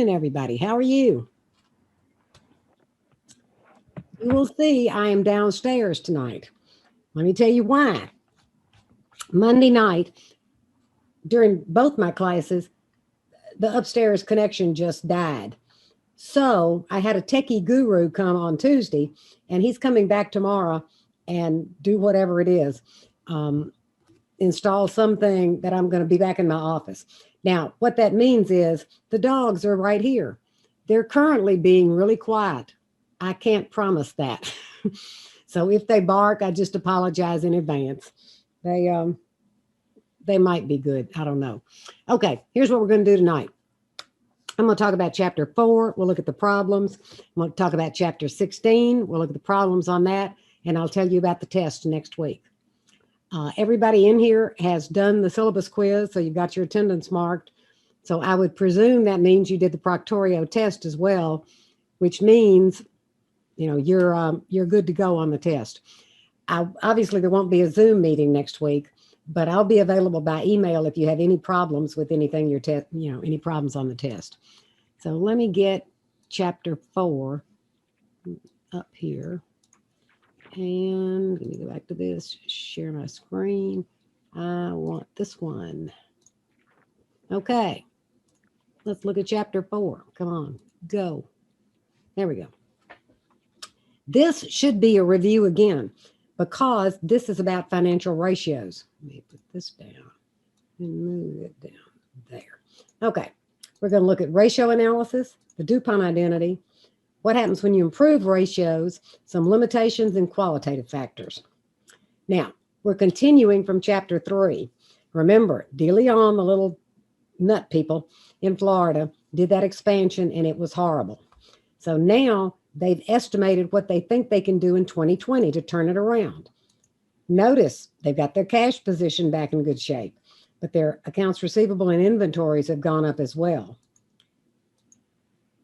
evening, everybody. How are you? You will see I am downstairs tonight. Let me tell you why. Monday night, during both my classes, the upstairs connection just died. So I had a techie guru come on Tuesday, and he's coming back tomorrow and do whatever it is, install something that I'm going to be back in my office. Now, what that means is the dogs are right here. They're currently being really quiet. I can't promise that. So if they bark, I just apologize in advance. They might be good. I don't know. Okay, here's what we're going to do tonight. I'm going to talk about chapter 4. We'll look at the problems. I'm going to talk about chapter 16. We'll look at the problems on that, and I'll tell you about the test next week. Everybody in here has done the syllabus quiz, so you've got your attendance marked. So I would presume that means you did the Proctorio test as well, which means, you know, you're good to go on the test. Obviously, there won't be a Zoom meeting next week, but I'll be available by email if you have any problems with anything any problems on the test. So let me get chapter 4 up here. And let me go back to this, share my screen. I want this one. Okay, let's look at chapter 4. Come on, go. There we go. This should be a review again, because this is about financial ratios. Let me put this down and move it down there. Okay, we're going to look at ratio analysis, the DuPont identity, what happens when you improve ratios, some limitations and qualitative factors. Now, we're continuing from chapter 3. Remember, De Leon, the little nut people in Florida, did that expansion and it was horrible. So now they've estimated what they think they can do in 2020 to turn it around. Notice they've got their cash position back in good shape, but their accounts receivable and inventories have gone up as well.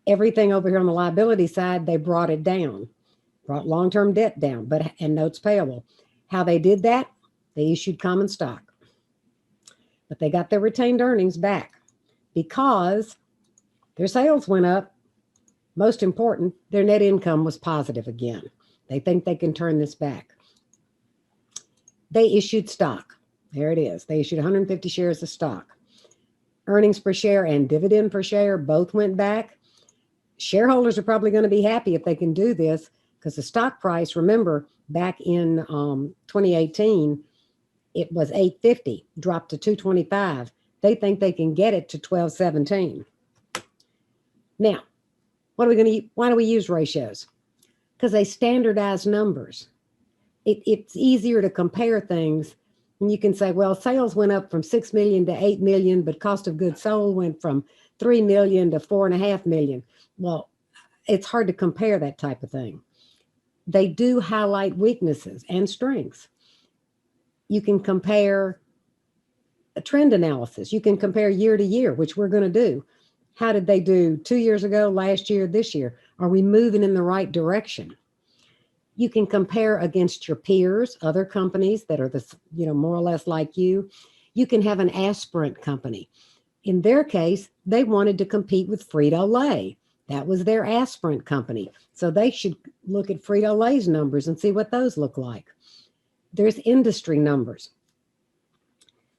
Everything over here on the liability side, they brought it down, brought long-term debt down, and notes payable. How they did that? They issued common stock. But they got their retained earnings back because their sales went up. Most important, their net income was positive again. They think they can turn this back. They issued stock. There it is. They issued 150 shares of stock. Earnings per share and dividend per share both went back. Shareholders are probably going to be happy if they can do this, because the stock price, remember, back in 2018, it was $8.50, dropped to $2.25. They think they can get it to $12.17. Now, why do we use ratios? Because they standardize numbers. It's easier to compare things. And you can say, well, sales went up from 6 million to 8 million, but cost of goods sold went from 3 million to 4.5 million. Well, it's hard to compare that type of thing. They do highlight weaknesses and strengths. You can compare a trend analysis. You can compare year to year, which we're going to do. How did they do 2 years ago, last year, this year? Are we moving in the right direction? You can compare against your peers, other companies that are more or less like you. You can have an aspirant company. In their case, they wanted to compete with Frito-Lay. That was their aspirant company. So they should look at Frito-Lay's numbers and see what those look like. There's industry numbers.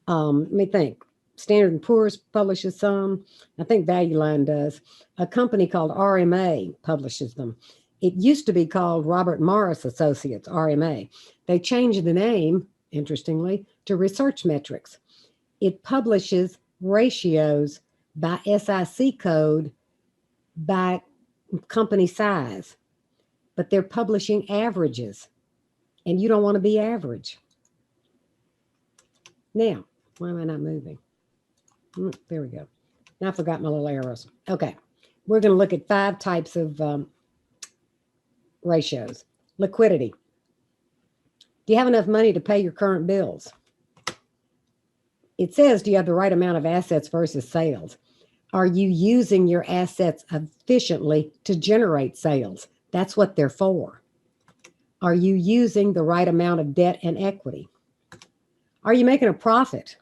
Let me think. Standard & Poor's publishes some. I think Value Line does. A company called RMA publishes them. It used to be called Robert Morris Associates, RMA. They changed the name, interestingly, to Research Metrics. It publishes ratios by SIC code by company size, but they're publishing averages, and you don't want to be average. Now, why am I not moving? There we go. Now I forgot my little arrows. Okay, we're going to look at 5 types of ratios. Liquidity. Do you have enough money to pay your current bills? It says, do you have the right amount of assets versus sales? Are you using your assets efficiently to generate sales? That's what they're for. Are you using the right amount of debt and equity? Are you making a profit?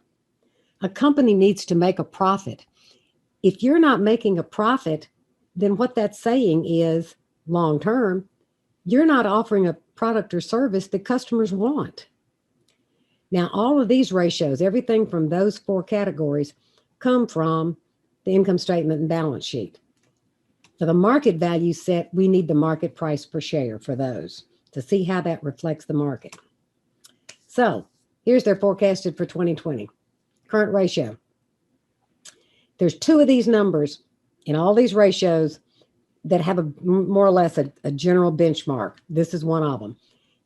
A company needs to make a profit. If you're not making a profit, then what that's saying is long term, you're not offering a product or service that customers want. Now, all of these ratios, everything from those 4 categories, come from the income statement and balance sheet. For the market value set, we need the market price per share for those to see how that reflects the market. So here's their forecasted for 2020. Current ratio. There's 2 of these numbers in all these ratios that have a more or less a general benchmark. This is one of them.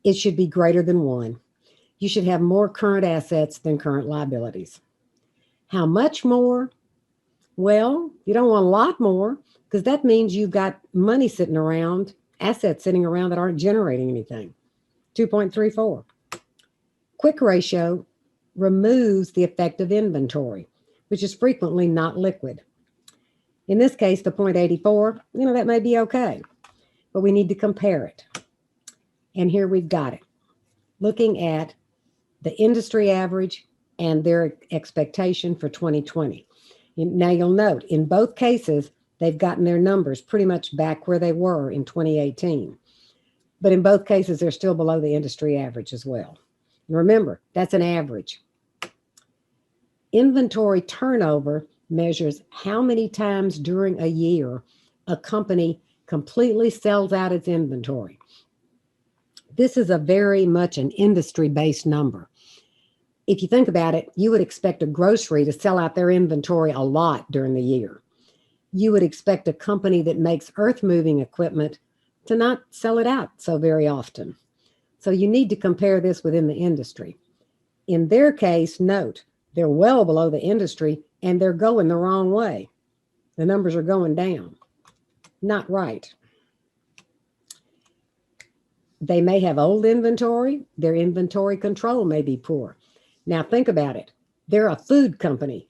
It should be greater than 1. You should have more current assets than current liabilities. How much more? Well, you don't want a lot more, because that means you've got money sitting around, assets sitting around that aren't generating anything. 2.34. Quick ratio removes the effect of inventory, which is frequently not liquid. In this case, the 0.84, that may be okay, but we need to compare it. And here we've got it. Looking at the industry average and their expectation for 2020. Now you'll note, in both cases, they've gotten their numbers pretty much back where they were in 2018. But in both cases, they're still below the industry average as well. And remember, that's an average. Inventory turnover measures how many times during a year a company completely sells out its inventory. This is a very much an industry-based number. If you think about it, you would expect a grocery to sell out their inventory a lot during the year. You would expect a company that makes earth-moving equipment to not sell it out so very often. So you need to compare this within the industry. In their case, note, they're well below the industry and they're going the wrong way. The numbers are going down. Not right. They may have old inventory. Their inventory control may be poor. Now think about it. They're a food company.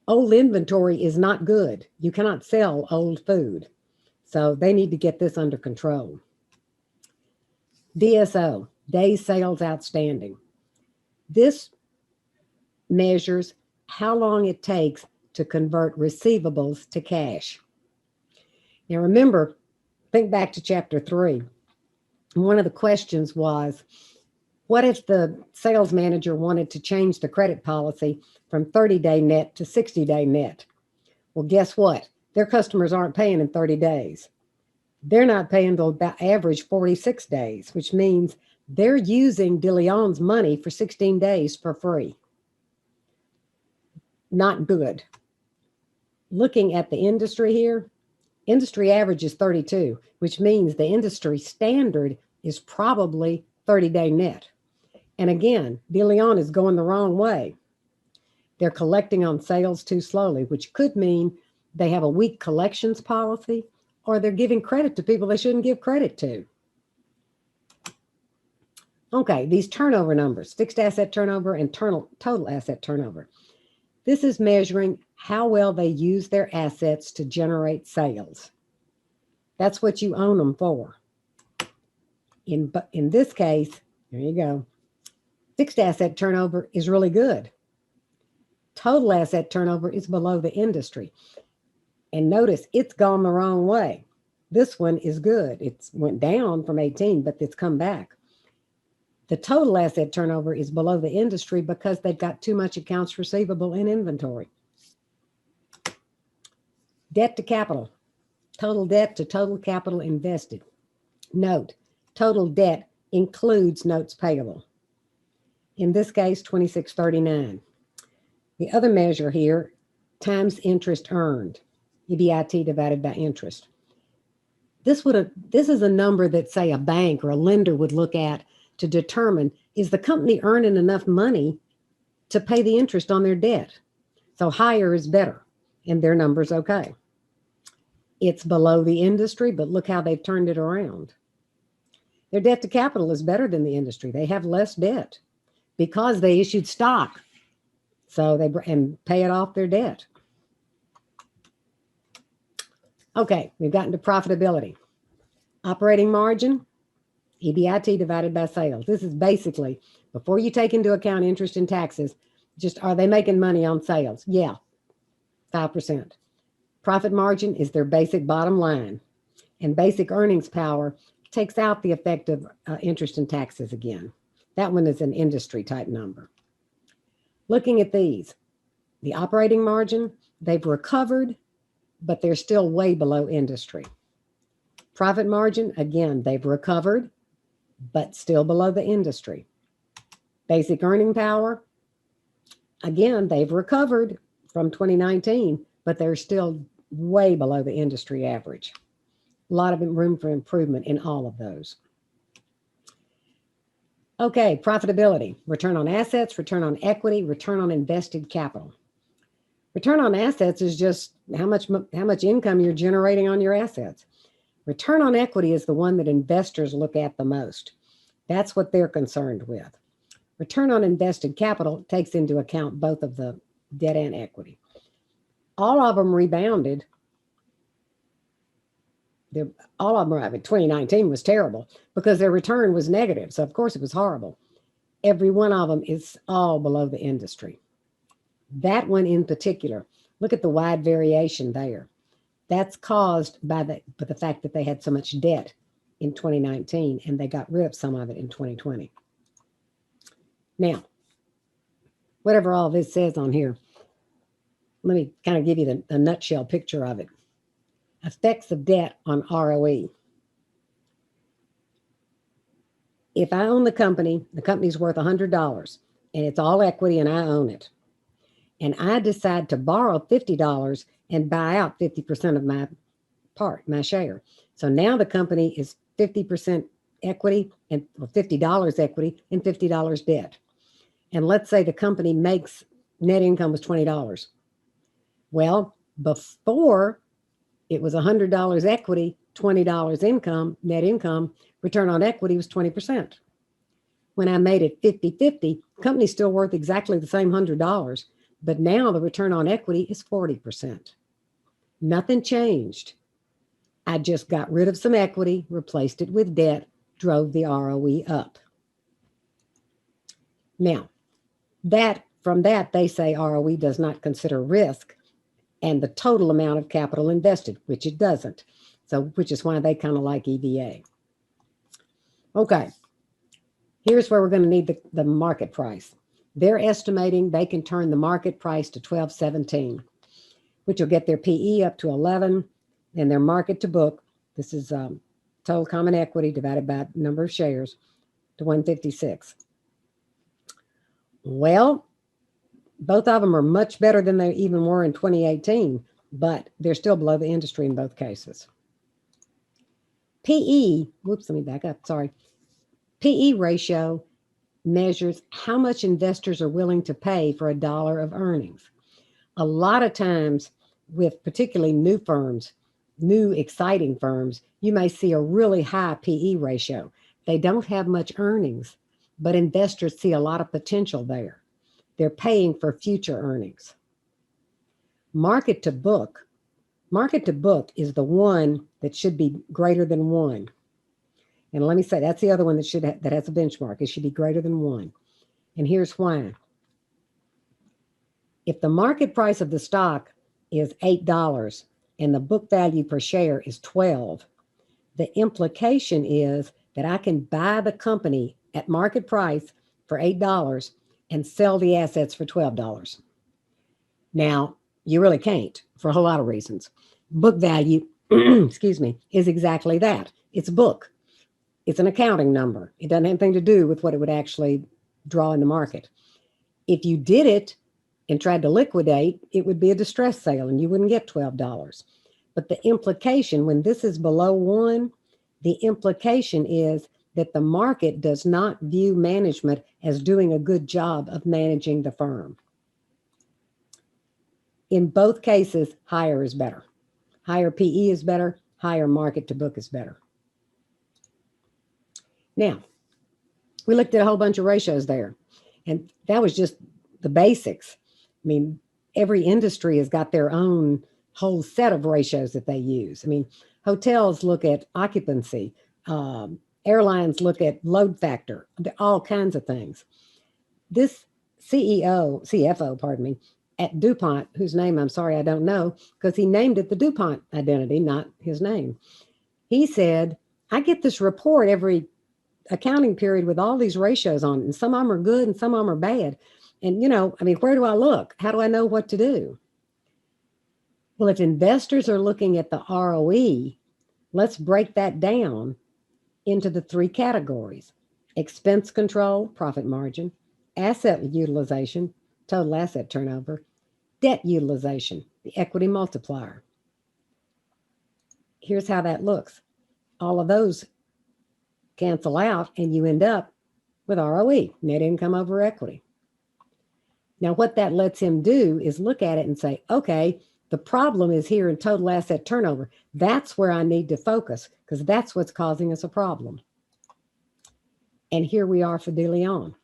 Old inventory is not good. You cannot sell old food. So they need to get this under control. DSO, days sales outstanding. This measures how long it takes to convert receivables to cash. Now remember, think back to chapter 3. One of the questions was, what if the sales manager wanted to change the credit policy from 30-day net to 60-day net? Well, guess what? Their customers aren't paying in 30 days. They're not paying until about average 46 days, which means they're using DeLeon's money for 16 days for free. Not good. Looking at the industry here, industry average is 32, which means the industry standard is probably 30-day net. And again, DeLeon is going the wrong way. They're collecting on sales too slowly, which could mean they have a weak collections policy, or they're giving credit to people they shouldn't give credit to. Okay, these turnover numbers, fixed asset turnover and total asset turnover. This is measuring how well they use their assets to generate sales. That's what you own them for. In this case, there you go. Fixed asset turnover is really good. Total asset turnover is below the industry. And notice it's gone the wrong way. This one is good. It went down from 18, but it's come back. The total asset turnover is below the industry because they've got too much accounts receivable in inventory. Debt to capital. Total debt to total capital invested. Note, total debt includes notes payable. In this case, 2639. The other measure here, times interest earned, EBIT divided by interest. This is a number that, say, a bank or a lender would look at to determine, is the company earning enough money to pay the interest on their debt? So higher is better, and their number's okay. It's below the industry, but look how they've turned it around. Their debt to capital is better than the industry. They have less debt because they issued stock. So they pay it off their debt. Okay, we've gotten to profitability. Operating margin, EBIT divided by sales. This is basically, before you take into account interest and taxes, just are they making money on sales? Yeah, 5%. Profit margin is their basic bottom line. And basic earnings power takes out the effect of interest and taxes again. That one is an industry type number. Looking at these, the operating margin, they've recovered, but they're still way below industry. Profit margin, again, they've recovered, but still below the industry. Basic earning power, again, they've recovered from 2019, but they're still way below the industry average. A lot of room for improvement in all of those. Okay, profitability, return on assets, return on equity, return on invested capital. Return on assets is just how much income you're generating on your assets. Return on equity is the one that investors look at the most. That's what they're concerned with. Return on invested capital takes into account both of the debt and equity. All of them rebounded. All of them, 2019 was terrible because their return was negative. So, of course, it was horrible. Every one of them is all below the industry. That one in particular, look at the wide variation there. That's caused by the fact that they had so much debt in 2019 and they got rid of some of it in 2020. Now, whatever all this says on here, let me kind of give you the nutshell picture of it. Effects of debt on ROE. If I own the company's worth $100 and it's all equity and I own it, and I decide to borrow $50 and buy out 50% of my share. So now the company is 50% equity and $50 equity and $50 debt. And let's say the company makes net income was $20. Well, before it was $100 equity, $20 income, net income, return on equity was 20%. When I made it 50-50, the company's still worth exactly the same $100, but now the return on equity is 40%. Nothing changed. I just got rid of some equity, replaced it with debt, drove the ROE up. Now, from that, they say ROE does not consider risk and the total amount of capital invested, which it doesn't. So, which is why they kind of like EVA. Okay, here's where we're going to need the market price. They're estimating they can turn the market price to $12.17, which will get their PE up to 11 and their market to book. This is total common equity divided by number of shares to 156. Well, both of them are much better than they even were in 2018, but they're still below the industry in both cases. PE, whoops, let me back up, sorry. PE ratio measures how much investors are willing to pay for a dollar of earnings. A lot of times with particularly new firms, new exciting firms, you may see a really high PE ratio. They don't have much earnings, but investors see a lot of potential there. They're paying for future earnings. Market to book is the one that should be greater than 1. And let me say, that's the other one that has a benchmark. It should be greater than 1. And here's why. If the market price of the stock is $8 and the book value per share is 12, the implication is that I can buy the company at market price for $8 and sell the assets for $12. Now, you really can't for a whole lot of reasons. Book value, excuse me, is exactly that. It's book. It's an accounting number. It doesn't have anything to do with what it would actually draw in the market. If you did it and tried to liquidate, it would be a distress sale and you wouldn't get $12. But the implication, when this is below 1, the implication is that the market does not view management as doing a good job of managing the firm. In both cases, higher is better. Higher PE is better. Higher market to book is better. Now, we looked at a whole bunch of ratios there, and that was just the basics. I mean, every industry has got their own whole set of ratios that they use. I mean, hotels look at occupancy, airlines look at load factor, all kinds of things. This CFO, at DuPont, whose name I'm sorry I don't know, because he named it the DuPont identity, not his name. He said, I get this report every accounting period with all these ratios on it, and some of them are good and some of them are bad. And, you know, I mean, where do I look? How do I know what to do? Well, if investors are looking at the ROE, let's break that down into the three categories: expense control, profit margin; asset utilization, total asset turnover; debt utilization, the equity multiplier. Here's how that looks. All of those cancel out and you end up with ROE, net income over equity. Now, what that lets him do is look at it and say, okay, the problem is here in total asset turnover. That's where I need to focus because that's what's causing us a problem. And here we are for De Leon.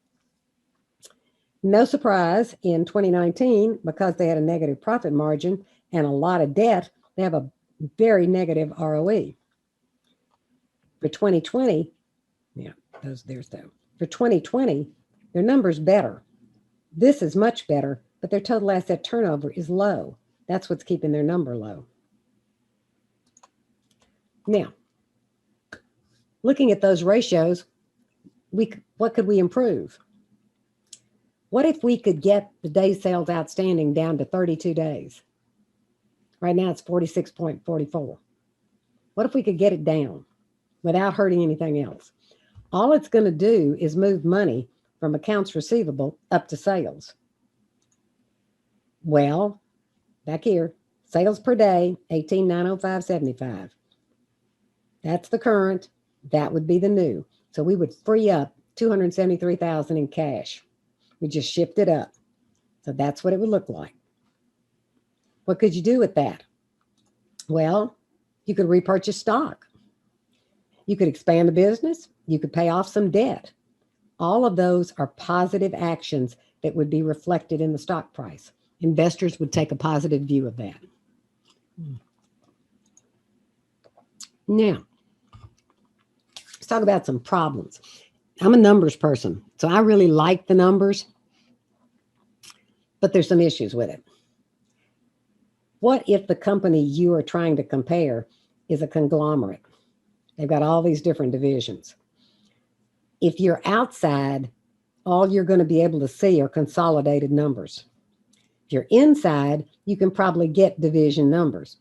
No surprise, in 2019, because they had a negative profit margin and a lot of debt, they have a very negative ROE. For 2020, yeah, for 2020, their number's better. This is much better, but their total asset turnover is low. That's what's keeping their number low. Now, looking at those ratios, what could we improve? What if we could get the days sales outstanding down to 32 days? Right now it's 46.44. What if we could get it down without hurting anything else? All it's going to do is move money from accounts receivable up to sales. Well, back here, sales per day, 18,905.75. That's the current. That would be the new. So we would free up $273,000 in cash. We just shift it up. So that's what it would look like. What could you do with that? Well, you could repurchase stock. You could expand the business. You could pay off some debt. All of those are positive actions that would be reflected in the stock price. Investors would take a positive view of that. Now, let's talk about some problems. I'm a numbers person, so I really like the numbers, but there's some issues with it. What if the company you are trying to compare is a conglomerate? They've got all these different divisions. If you're outside, all you're going to be able to see are consolidated numbers. If you're inside, you can probably get division numbers.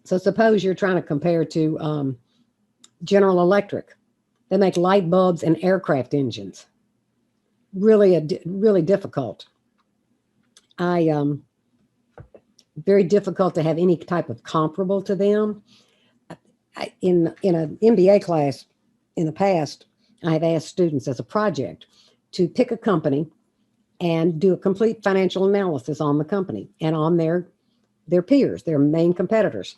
So suppose you're trying to compare to General Electric. They make light bulbs and aircraft engines. Really difficult. Very difficult to have any type of comparable to them. In an MBA class in the past, I've asked students as a project to pick a company and do a complete financial analysis on the company and on their peers, their main competitors.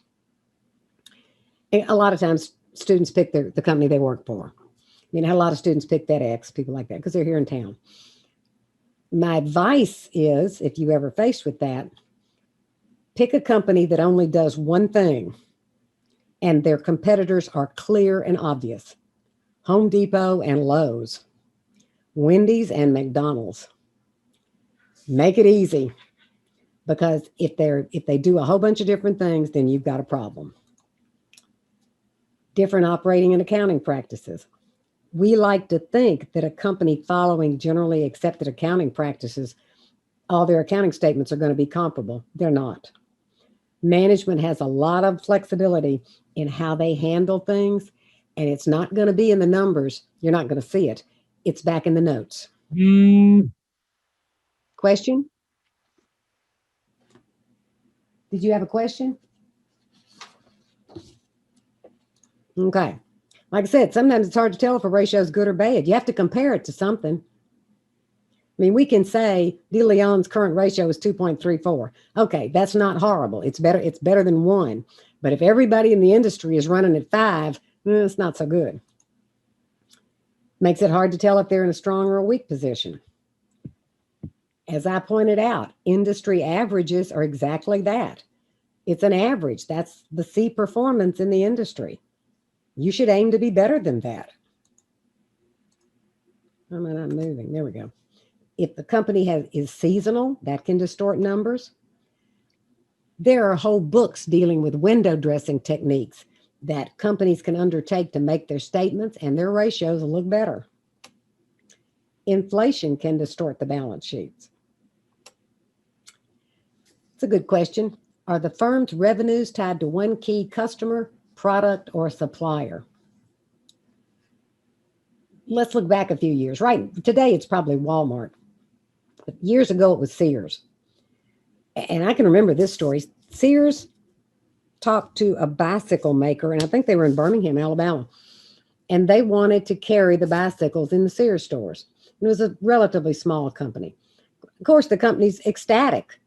And a lot of times students pick the company they work for. I mean, a lot of students pick FedEx, people like that, because they're here in town. My advice is, if you ever faced with that, pick a company that only does one thing and their competitors are clear and obvious. Home Depot and Lowe's, Wendy's and McDonald's. Make it easy, because if they do a whole bunch of different things, then you've got a problem. Different operating and accounting practices. We like to think that a company following generally accepted accounting practices, all their accounting statements are going to be comparable. They're not. Management has a lot of flexibility in how they handle things, and it's not going to be in the numbers. You're not going to see it. It's back in the notes. Question? Did you have a question? Okay. Like I said, sometimes it's hard to tell if a ratio is good or bad. You have to compare it to something. I mean, we can say De Leon's current ratio is 2.34. Okay, that's not horrible. It's better than 1. But if everybody in the industry is running at 5, it's not so good. Makes it hard to tell if they're in a strong or a weak position. As I pointed out, industry averages are exactly that. It's an average. That's the C performance in the industry. You should aim to be better than that. How am I not moving? There we go. If the company is seasonal, that can distort numbers. There are whole books dealing with window dressing techniques that companies can undertake to make their statements and their ratios look better. Inflation can distort the balance sheets. It's a good question. Are the firm's revenues tied to one key customer, product, or supplier? Let's look back a few years. Right today, it's probably Walmart. But years ago, it was Sears. And I can remember this story. Sears talked to a bicycle maker, and I think they were in Birmingham, Alabama. And they wanted to carry the bicycles in the Sears stores. It was a relatively small company. Of course, the company's ecstatic.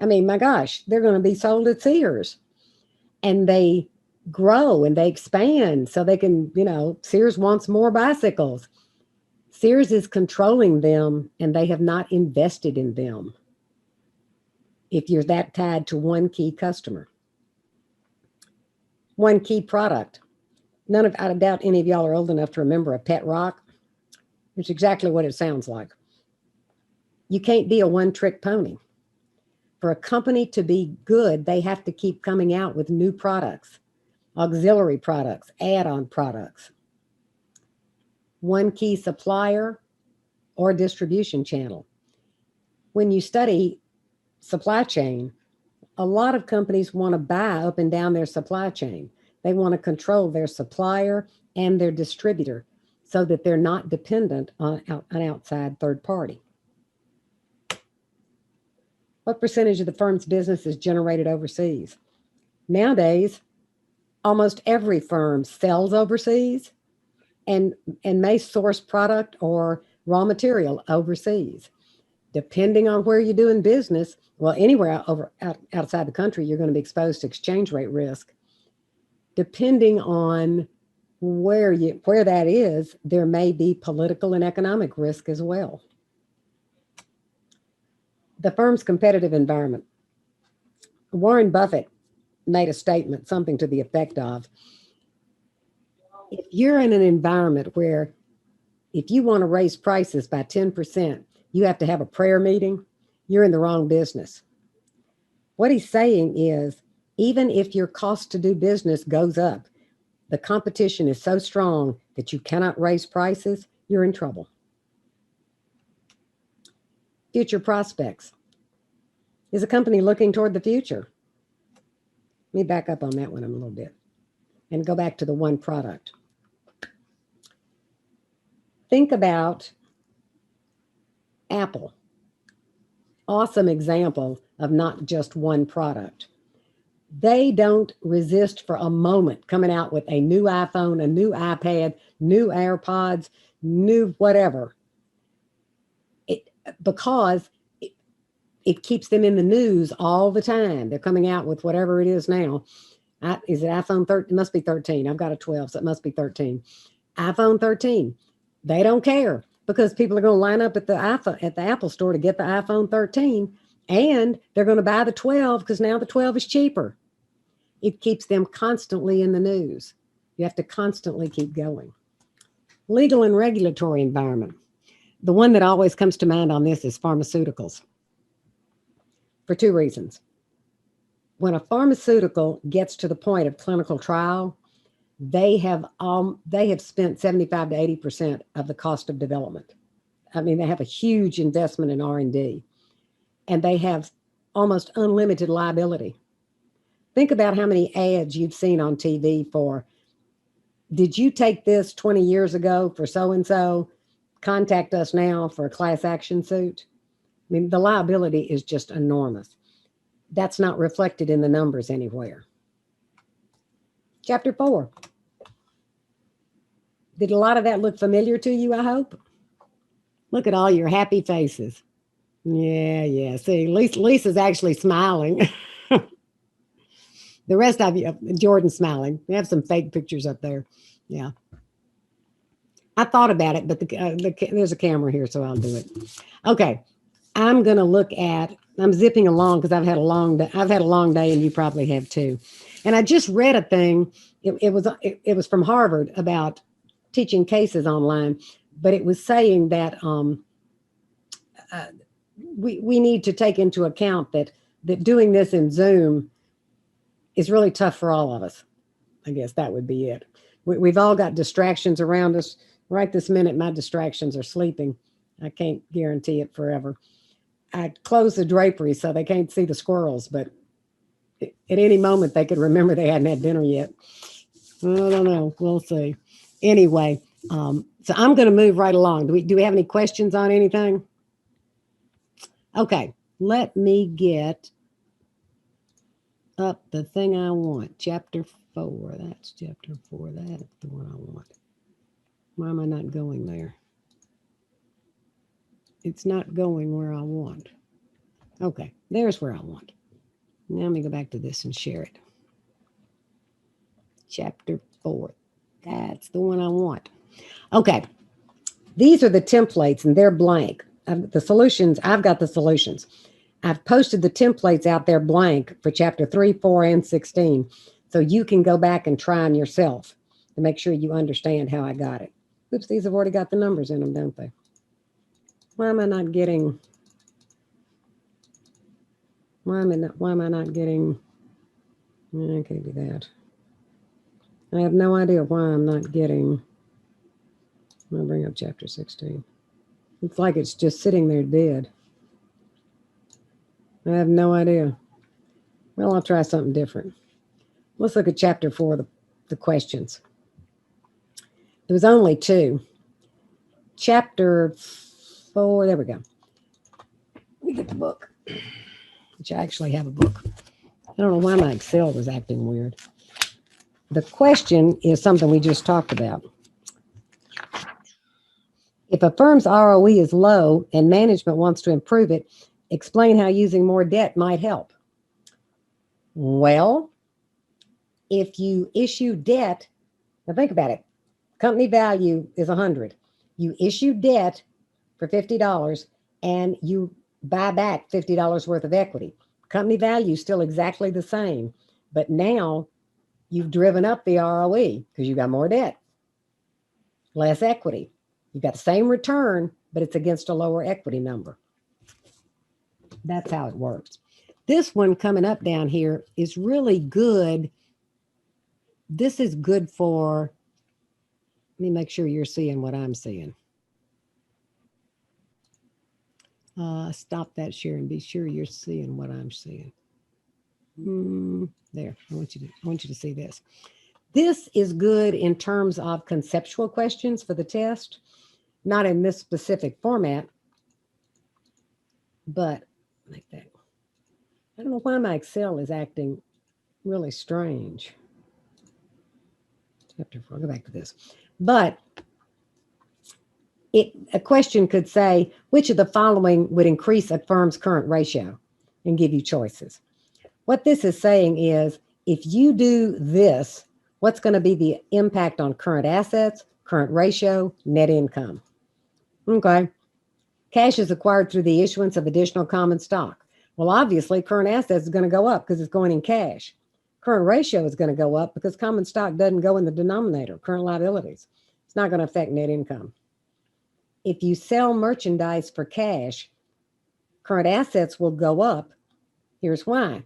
I mean, my gosh, they're going to be sold at Sears. And they grow and they expand so they can, Sears wants more bicycles. Sears is controlling them and they have not invested in them if you're that tied to one key customer. One key product. I doubt any of y'all are old enough to remember a pet rock. It's exactly what it sounds like. You can't be a one-trick pony. For a company to be good, they have to keep coming out with new products, auxiliary products, add-on products. One key supplier or distribution channel. When you study supply chain, a lot of companies want to buy up and down their supply chain. They want to control their supplier and their distributor so that they're not dependent on an outside third party. What percentage of the firm's business is generated overseas? Nowadays, almost every firm sells overseas and may source product or raw material overseas. Depending on where you're doing business, well, anywhere outside the country, you're going to be exposed to exchange rate risk. Depending on where that is, there may be political and economic risk as well. The firm's competitive environment. Warren Buffett made a statement, something to the effect of, if you're in an environment where if you want to raise prices by 10%, you have to have a prayer meeting, you're in the wrong business. What he's saying is, even if your cost to do business goes up, the competition is so strong that you cannot raise prices, you're in trouble. Future prospects. Is a company looking toward the future? Let me back up on that one a little bit and go back to the one product. Think about Apple. Awesome example of not just one product. They don't resist for a moment coming out with a new iPhone, a new iPad, new AirPods, new whatever. Because it keeps them in the news all the time. They're coming out with whatever it is now. Is it iPhone 13? It must be 13. I've got a 12, so it must be 13. iPhone 13. They don't care because people are going to line up at the Apple store to get the iPhone 13, and they're going to buy the 12 because now the 12 is cheaper. It keeps them constantly in the news. You have to constantly keep going. Legal and regulatory environment. The one that always comes to mind on this is pharmaceuticals. For two reasons. When a pharmaceutical gets to the point of clinical trial, they have spent 75 to 80% of the cost of development. I mean, they have a huge investment in R&D, and they have almost unlimited liability. Think about how many ads you've seen on TV for, did you take this 20 years ago for so-and-so? Contact us now for a class action suit. I mean, the liability is just enormous. That's not reflected in the numbers anywhere. Chapter 4. Did a lot of that look familiar to you, I hope? Look at all your happy faces. Yeah. See, Lisa's actually smiling. The rest of you, Jordan's smiling. We have some fake pictures up there. Yeah. I thought about it, but there's a camera here, so I'll do it. Okay. I'm going to look at, I'm zipping along because I've had a long day and you probably have too. And I just read a thing. It was from Harvard about teaching cases online, but it was saying that we need to take into account that doing this in Zoom is really tough for all of us. I guess that would be it. We've all got distractions around us. Right this minute, my distractions are sleeping. I can't guarantee it forever. I closed the drapery so they can't see the squirrels, but at any moment they could remember they hadn't had dinner yet. I don't know. We'll see. Anyway, so I'm going to move right along. Do we have any questions on anything? Okay, let me get up the thing I want. Chapter 4. That's chapter 4. That's the one I want. Why am I not going there? It's not going where I want. Okay, there's where I want. Now let me go back to this and share it. Chapter 4. That's the one I want. Okay, these are the templates and they're blank. The solutions, I've got the solutions. I've posted the templates out there blank for chapter 3, 4, and 16. So you can go back and try them yourself to make sure you understand how I got it. Oops, these have already got the numbers in them, don't they? Why am I not getting, why am I not getting, I can't do that. I have no idea why I'm not getting, I'm going to bring up chapter 16. It's like it's just sitting there dead. I have no idea. Well, I'll try something different. Let's look at chapter 4, the questions. There was only 2. Chapter 4, there we go. Let me get the book, which I actually have a book. I don't know why my Excel was acting weird. The question is something we just talked about. If a firm's ROE is low and management wants to improve it, explain how using more debt might help. Well, if you issue debt, now think about it. Company value is 100. You issue debt for $50 and you buy back $50 worth of equity. Company value is still exactly the same, but now you've driven up the ROE because you got more debt, less equity. You've got the same return, but it's against a lower equity number. That's how it works. This one coming up down here is really good. This is good for, let me make sure you're seeing what I'm seeing. Stop that share and be sure you're seeing what I'm seeing. There, I want you to see this. This is good in terms of conceptual questions for the test, not in this specific format, but like that. I don't know why my Excel is acting really strange. I'll go back to this. But a question could say, which of the following would increase a firm's current ratio, and give you choices. What this is saying is, if you do this, what's going to be the impact on current assets, current ratio, net income? Okay. Cash is acquired through the issuance of additional common stock. Well, obviously, current assets is going to go up because it's going in cash. Current ratio is going to go up because common stock doesn't go in the denominator, current liabilities. It's not going to affect net income. If you sell merchandise for cash, current assets will go up. Here's why.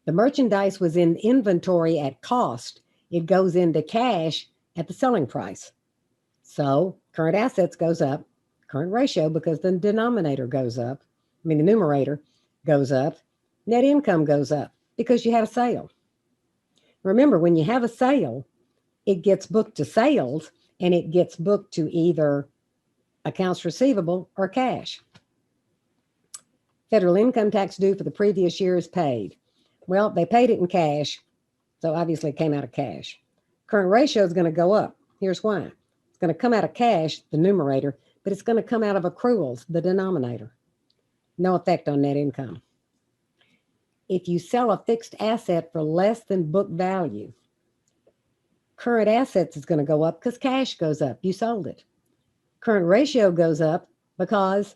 The merchandise was in inventory at cost. It goes into cash at the selling price. So current assets goes up, current ratio because the denominator goes up. The numerator goes up. Net income goes up because you had a sale. Remember, when you have a sale, it gets booked to sales and it gets booked to either accounts receivable or cash. Federal income tax due for the previous year is paid. Well, they paid it in cash, so obviously it came out of cash. Current ratio is going to go up. Here's why. It's going to come out of cash, the numerator, but it's going to come out of accruals, the denominator. No effect on net income. If you sell a fixed asset for less than book value, current assets is going to go up because cash goes up. You sold it. Current ratio goes up because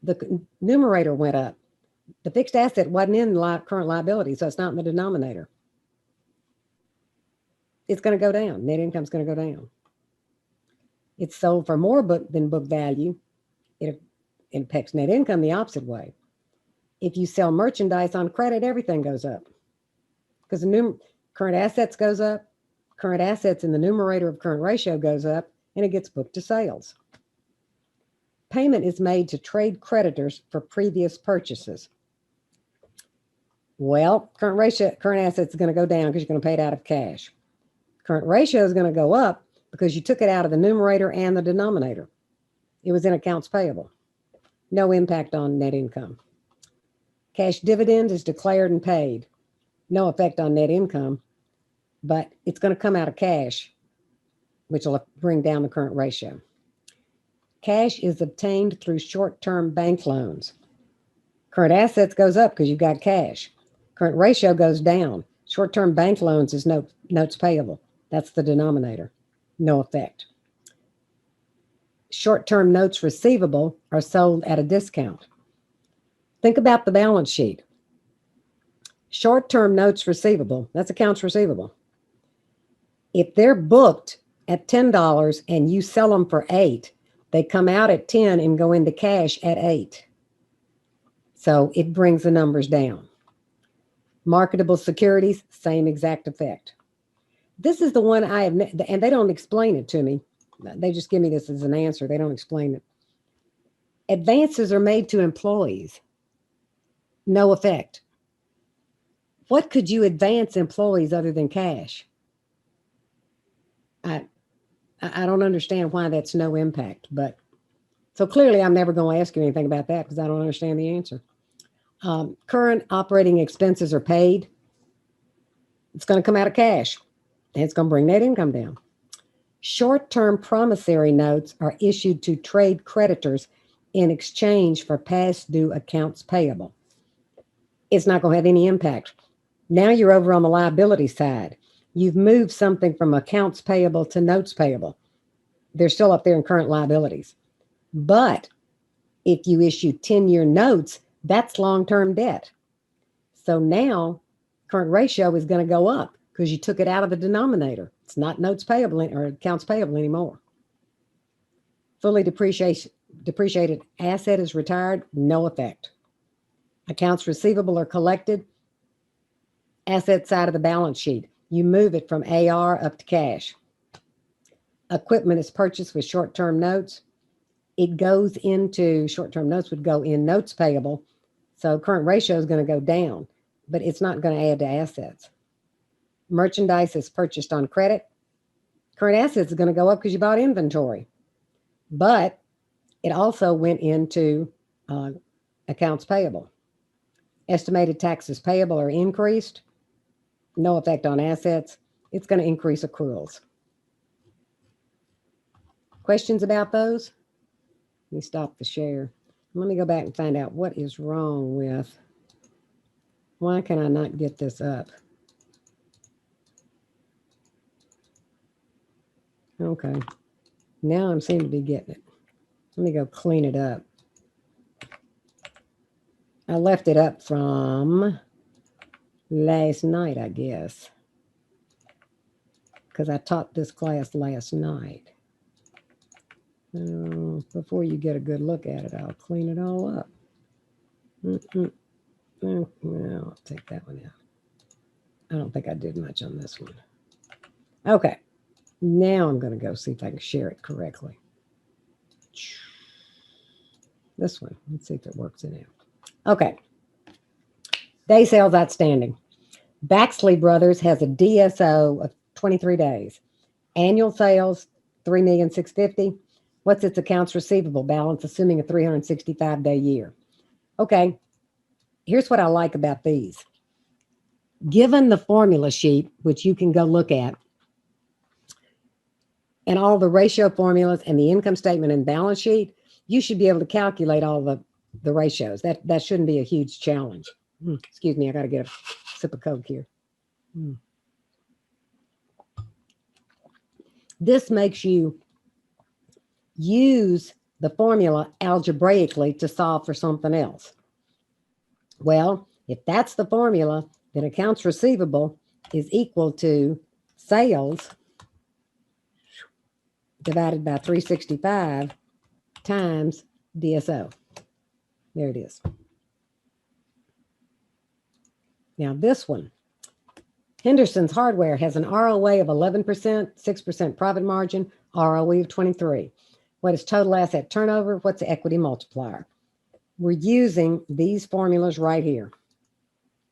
the numerator went up. The fixed asset wasn't in current liability, so it's not in the denominator. It's going to go down. Net income is going to go down. It's sold for more than book value. It impacts net income the opposite way. If you sell merchandise on credit, everything goes up because the current assets goes up, current assets in the numerator of current ratio goes up, and it gets booked to sales. Payment is made to trade creditors for previous purchases. Well, current assets is going to go down because you're going to pay it out of cash. Current ratio is going to go up because you took it out of the numerator and the denominator. It was in accounts payable. No impact on net income. Cash dividend is declared and paid. No effect on net income, but it's going to come out of cash, which will bring down the current ratio. Cash is obtained through short-term bank loans. Current assets goes up because you've got cash. Current ratio goes down. Short-term bank loans is notes payable. That's the denominator. No effect. Short-term notes receivable are sold at a discount. Think about the balance sheet. Short-term notes receivable, that's accounts receivable. If they're booked at $10 and you sell them for $8, they come out at 10 and go into cash at 8. So it brings the numbers down. Marketable securities, same exact effect. This is the one I have, and they don't explain it to me. They just give me this as an answer. They don't explain it. Advances are made to employees. No effect. What could you advance employees other than cash? I don't understand why that's no impact, but so clearly I'm never going to ask you anything about that because I don't understand the answer. Current operating expenses are paid. It's going to come out of cash, and it's going to bring net income down. Short-term promissory notes are issued to trade creditors in exchange for past due accounts payable. It's not going to have any impact. Now you're over on the liability side. You've moved something from accounts payable to notes payable. They're still up there in current liabilities. But if you issue 10-year notes, that's long-term debt. So now current ratio is going to go up because you took it out of the denominator. It's not notes payable or accounts payable anymore. Fully depreciated asset is retired, no effect. Accounts receivable are collected, asset side of the balance sheet. You move it from AR up to cash. Equipment is purchased with short-term notes. It goes into, short-term notes would go in notes payable. So current ratio is going to go down, but it's not going to add to assets. Merchandise is purchased on credit. Current assets is going to go up because you bought inventory, but it also went into accounts payable. Estimated taxes payable are increased. No effect on assets. It's going to increase accruals. Questions about those? Let me stop the share. Let me go back and find out what is wrong with, why can I not get this up? Okay, now I'm seeming to be getting it. Let me go clean it up. I left it up from last night, I guess, because I taught this class last night. Before you get a good look at it, I'll clean it all up. Well, I'll take that one out. I don't think I did much on this one. Okay, now I'm going to go see if I can share it correctly. This one, let's see if it works in out. Okay, day sales outstanding. Baxley Brothers has a DSO of 23 days. Annual sales, $3,650,000. What's its accounts receivable balance, assuming a 365-day year? Okay, here's what I like about these. Given the formula sheet, which you can go look at, and all the ratio formulas and the income statement and balance sheet, you should be able to calculate all the ratios. That shouldn't be a huge challenge. Excuse me, I got to get a sip of Coke here. This makes you use the formula algebraically to solve for something else. Well, if that's the formula, then accounts receivable is equal to sales divided by 365 times DSO. There it is. Now this one, Henderson's Hardware has an ROA of 11%, 6% profit margin, ROE of 23. What is total asset turnover? What's the equity multiplier? We're using these formulas right here,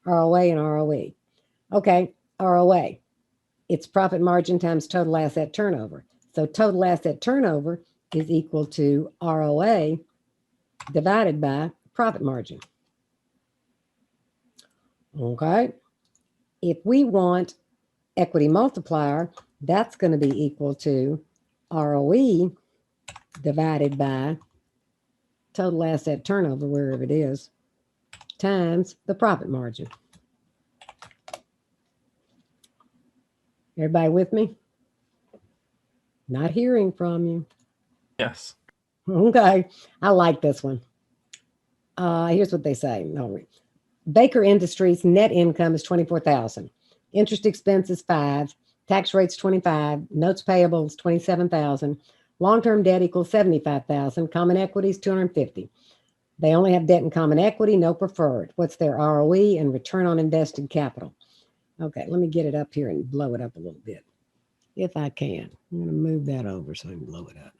ROA and ROE. Okay, ROA, it's profit margin times total asset turnover. So total asset turnover is equal to ROA divided by profit margin. Okay, if we want equity multiplier, that's going to be equal to ROE divided by total asset turnover, wherever it is, times the profit margin. Everybody with me? Not hearing from you. Yes. Okay, I like this one. Here's what they say. No, Baker Industries net income is $24,000. Interest expense is $5,000. Tax rate's 25. Notes payable is $27,000. Long-term debt equals $75,000. Common equity is $250,000. They only have debt and common equity, no preferred. What's their ROE and return on invested capital? Okay, let me get it up here and blow it up a little bit, if I can. I'm going to move that over so I can blow it up.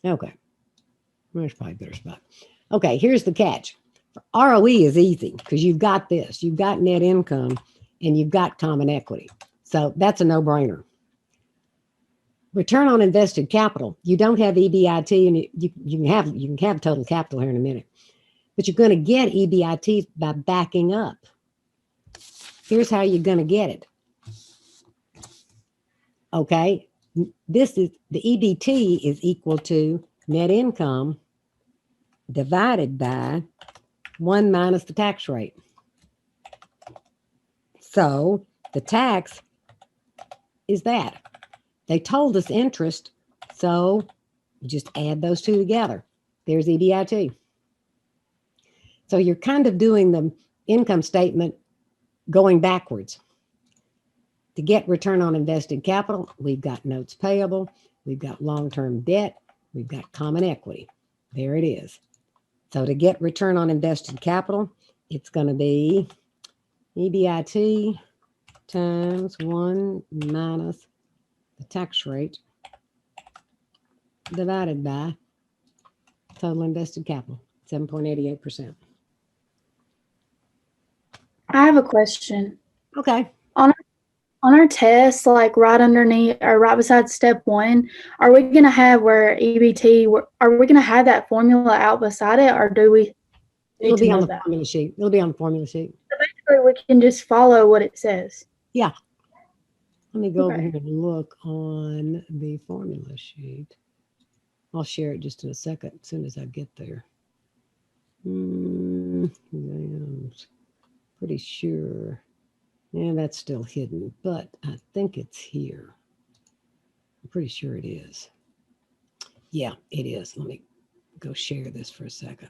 Okay, there's probably a better spot. Okay, here's the catch. ROE is easy because you've got this. You've got net income and you've got common equity. So that's a no-brainer. Return on invested capital. You don't have EBIT, and you can have total capital here in a minute. But you're going to get EBIT by backing up. Here's how you're going to get it. Okay, this is the EBT is equal to net income divided by 1 minus the tax rate. So the tax is that. They told us interest, so you just add those two together. There's EBIT. So you're kind of doing the income statement going backwards. To get return on invested capital, we've got notes payable, we've got long-term debt, we've got common equity. There it is. So to get return on invested capital, it's going to be EBIT times 1 minus the tax rate divided by total invested capital, 7.88%. I have a question. Okay. On our test, like right underneath or right beside step 1, are we going to have where EBT, are we going to have that formula out beside it, or do we? It'll be on the formula sheet. It'll be on the formula sheet. So basically, we can just follow what it says. Yeah. Let me go over here and look on the formula sheet. I'll share it just in a second, as soon as I get there. I'm pretty sure. Yeah, that's still hidden, but I think it's here. I'm pretty sure it is. Yeah, it is. Let me go share this for a second.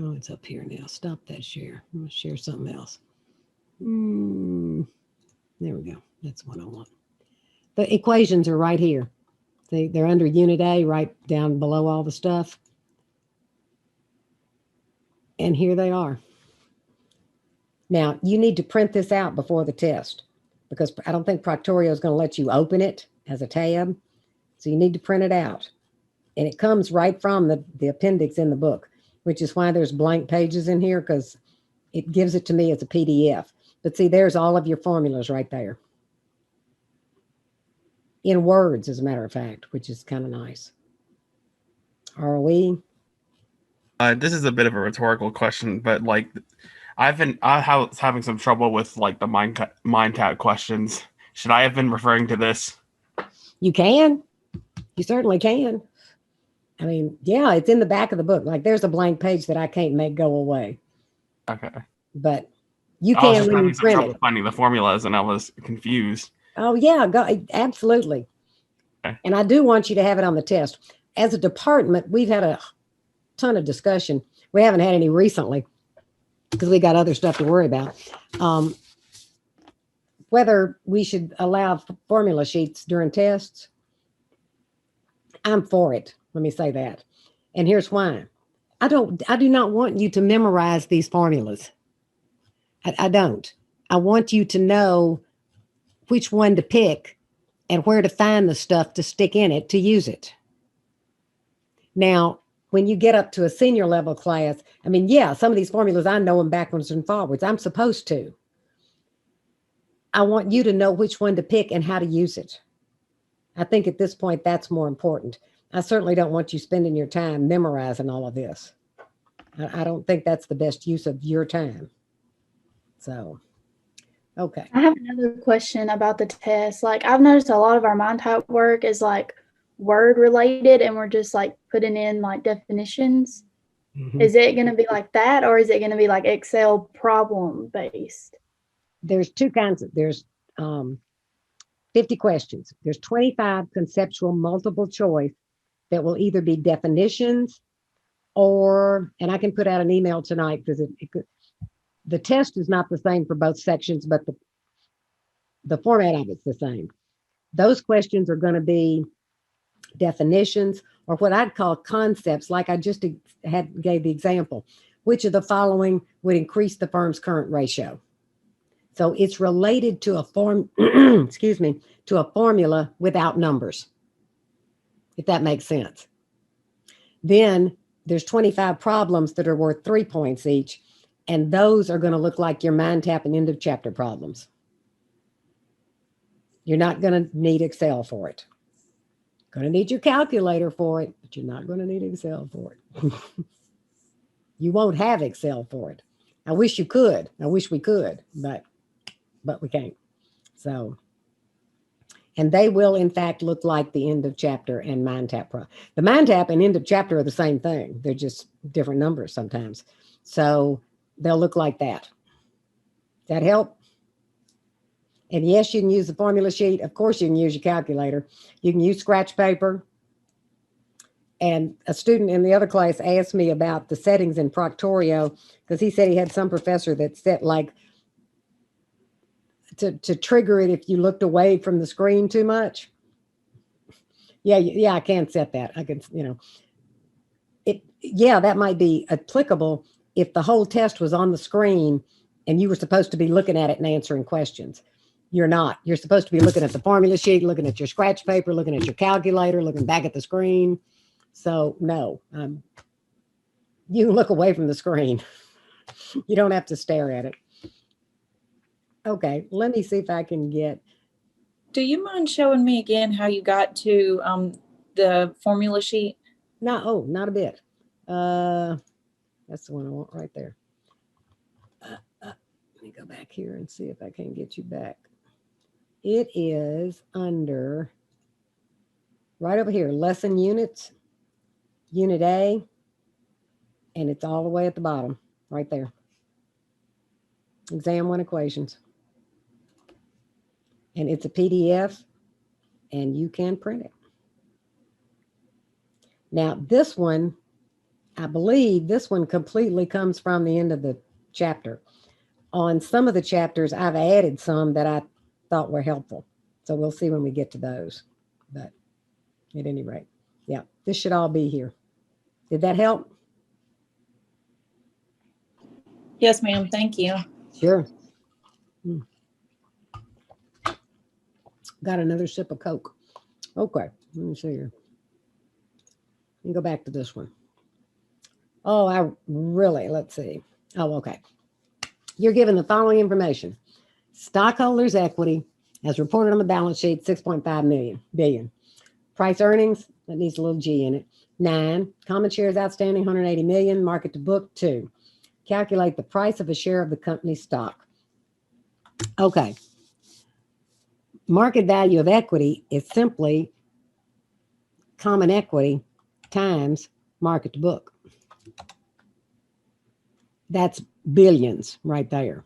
Oh, it's up here now. Stop that share. I'm going to share something else. There we go. That's what I want. The equations are right here. They're under Unit A, right down below all the stuff. And here they are. Now, you need to print this out before the test because I don't think Proctorio is going to let you open it as a tab. So you need to print it out. And it comes right from the appendix in the book, which is why there's blank pages in here, because it gives it to me as a PDF. But see, there's all of your formulas right there. In words, as a matter of fact, which is kind of nice. ROE? This is a bit of a rhetorical question, but like I was having some trouble with like the MindCat questions. Should I have been referring to this? You can. You certainly can. I mean, yeah, it's in the back of the book. Like there's a blank page that I can't make go away. Okay. But you can when you print it. Finding the formulas, and I was confused. Oh yeah, absolutely. Okay. And I do want you to have it on the test. As a department, we've had a ton of discussion. We haven't had any recently because we got other stuff to worry about. Whether we should allow formula sheets during tests. I'm for it. Let me say that. And here's why. I do not want you to memorize these formulas. I don't. I want you to know which one to pick and where to find the stuff to stick in it to use it. Now, when you get up to a senior level class, I mean, yeah, some of these formulas, I know them backwards and forwards. I'm supposed to. I want you to know which one to pick and how to use it. I think at this point, that's more important. I certainly don't want you spending your time memorizing all of this. I don't think that's the best use of your time. So, okay. I have another question about the test. Like, I've noticed a lot of our mind type work is like word related, and we're just like putting in like definitions. Mhm. Is it going to be like that, or is it going to be like Excel problem based? There's two kinds of, there's 50 questions. There's 25 conceptual multiple choice that will either be definitions or, and I can put out an email tonight because the test is not the same for both sections, but the format of it's the same. Those questions are going to be definitions or what I'd call concepts, like I just gave the example. Which of the following would increase the firm's current ratio? So it's related to a excuse me, to a formula without numbers, if that makes sense. Then there's 25 problems that are worth 3 points each, and those are going to look like your mind tap and end of chapter problems. You're not going to need Excel for it. Going to need your calculator for it, but you're not going to need Excel for it. You won't have Excel for it. I wish you could. I wish we could, but we can't. So, and they will in fact look like the end of chapter and mind tap. The mind tap and end of chapter are the same thing. They're just different numbers sometimes. So they'll look like that. Does that help? And yes, you can use the formula sheet. Of course, you can use your calculator. You can use scratch paper. And a student in the other class asked me about the settings in Proctorio because he said he had some professor that set like to trigger it if you looked away from the screen too much. Yeah, I can set that. I can, yeah, that might be applicable if the whole test was on the screen and you were supposed to be looking at it and answering questions. You're not. You're supposed to be looking at the formula sheet, looking at your scratch paper, looking at your calculator, looking back at the screen. So no, you can look away from the screen. You don't have to stare at it. Okay, let me see if I can get. Do you mind showing me again how you got to the formula sheet? No, not a bit. That's the one I want right there. Let me go back here and see if I can get you back. It is under, right over here, lesson units, unit A, and it's all the way at the bottom, right there. Exam 1 equations. And it's a PDF, and you can print it. Now, this one, I believe this one completely comes from the end of the chapter. On some of the chapters, I've added some that I thought were helpful. So we'll see when we get to those. But at any rate, yeah, this should all be here. Did that help? Yes, ma'am. Thank you. Sure. Got another sip of Coke. Okay, let me see here. Let me go back to this one. Oh, let's see. Oh, okay. You're given the following information. Stockholders' equity, as reported on the balance sheet, 6.5 billion. Price earnings, that needs a little G in it, 9. Common shares outstanding, 180 million. Market to book, 2. Calculate the price of a share of the company's stock. Okay. Market value of equity is simply common equity times market to book. That's billions right there.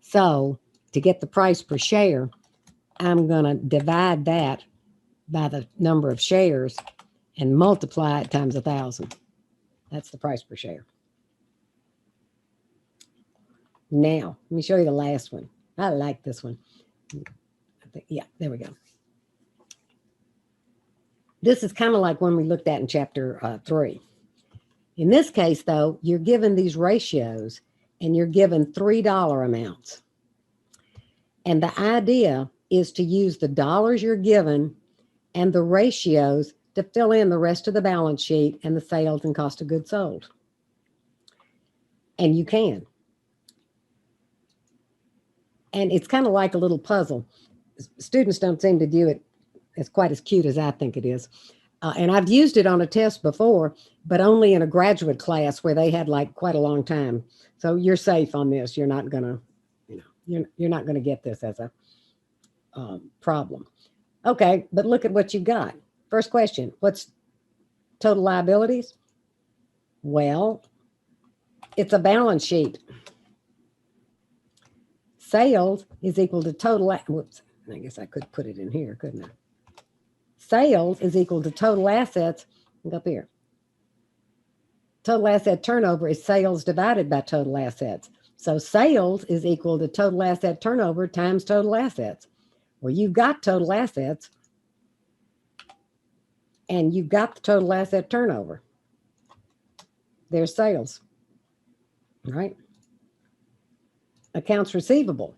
So to get the price per share, I'm going to divide that by the number of shares and multiply it times 1,000. That's the price per share. Now, let me show you the last one. I like this one. Yeah, there we go. This is kind of like one we looked at in chapter 3. In this case, though, you're given these ratios and you're given $3 amounts. And the idea is to use the dollars you're given and the ratios to fill in the rest of the balance sheet and the sales and cost of goods sold. And you can. And it's kind of like a little puzzle. Students don't seem to view it as quite as cute as I think it is. And I've used it on a test before, but only in a graduate class where they had like quite a long time. So you're safe on this. You're not gonna, you're not gonna get this as a problem. Okay, but look at what you got. First question, what's total liabilities? Well, it's a balance sheet. Sales is equal to total, whoops, I guess I could put it in here, couldn't I? Sales is equal to total assets. Look up here. Total asset turnover is sales divided by total assets. So sales is equal to total asset turnover times total assets. Well, you've got total assets and you've got the total asset turnover. There's sales, right? Accounts receivable.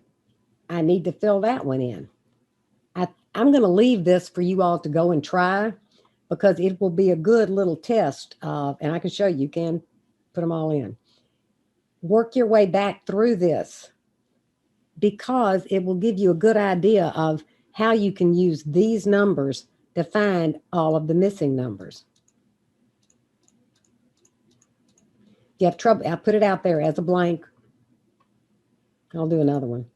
I need to fill that one in. I'm going to leave this for you all to go and try because it will be a good little test of, and I can show you, you can put them all in. Work your way back through this because it will give you a good idea of how you can use these numbers to find all of the missing numbers. If you have trouble, I'll put it out there as a blank. I'll do another one.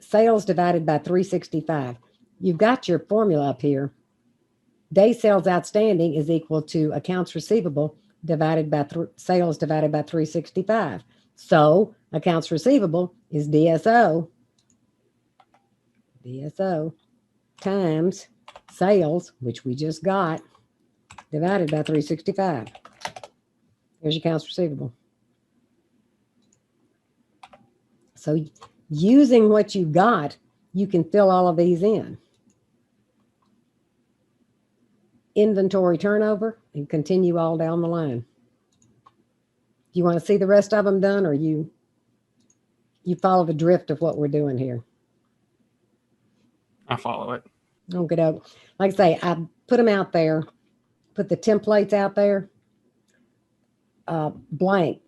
Sales divided by 365. You've got your formula up here. Day sales outstanding is equal to accounts receivable divided by sales divided by 365. So accounts receivable is DSO times sales, which we just got, divided by 365. There's your accounts receivable. So using what you got, you can fill all of these in. Inventory turnover and continue all down the line. Do you want to see the rest of them done, or you follow the drift of what we're doing here? I follow it. Okay, like I say, I put them out there, put the templates out there, blank,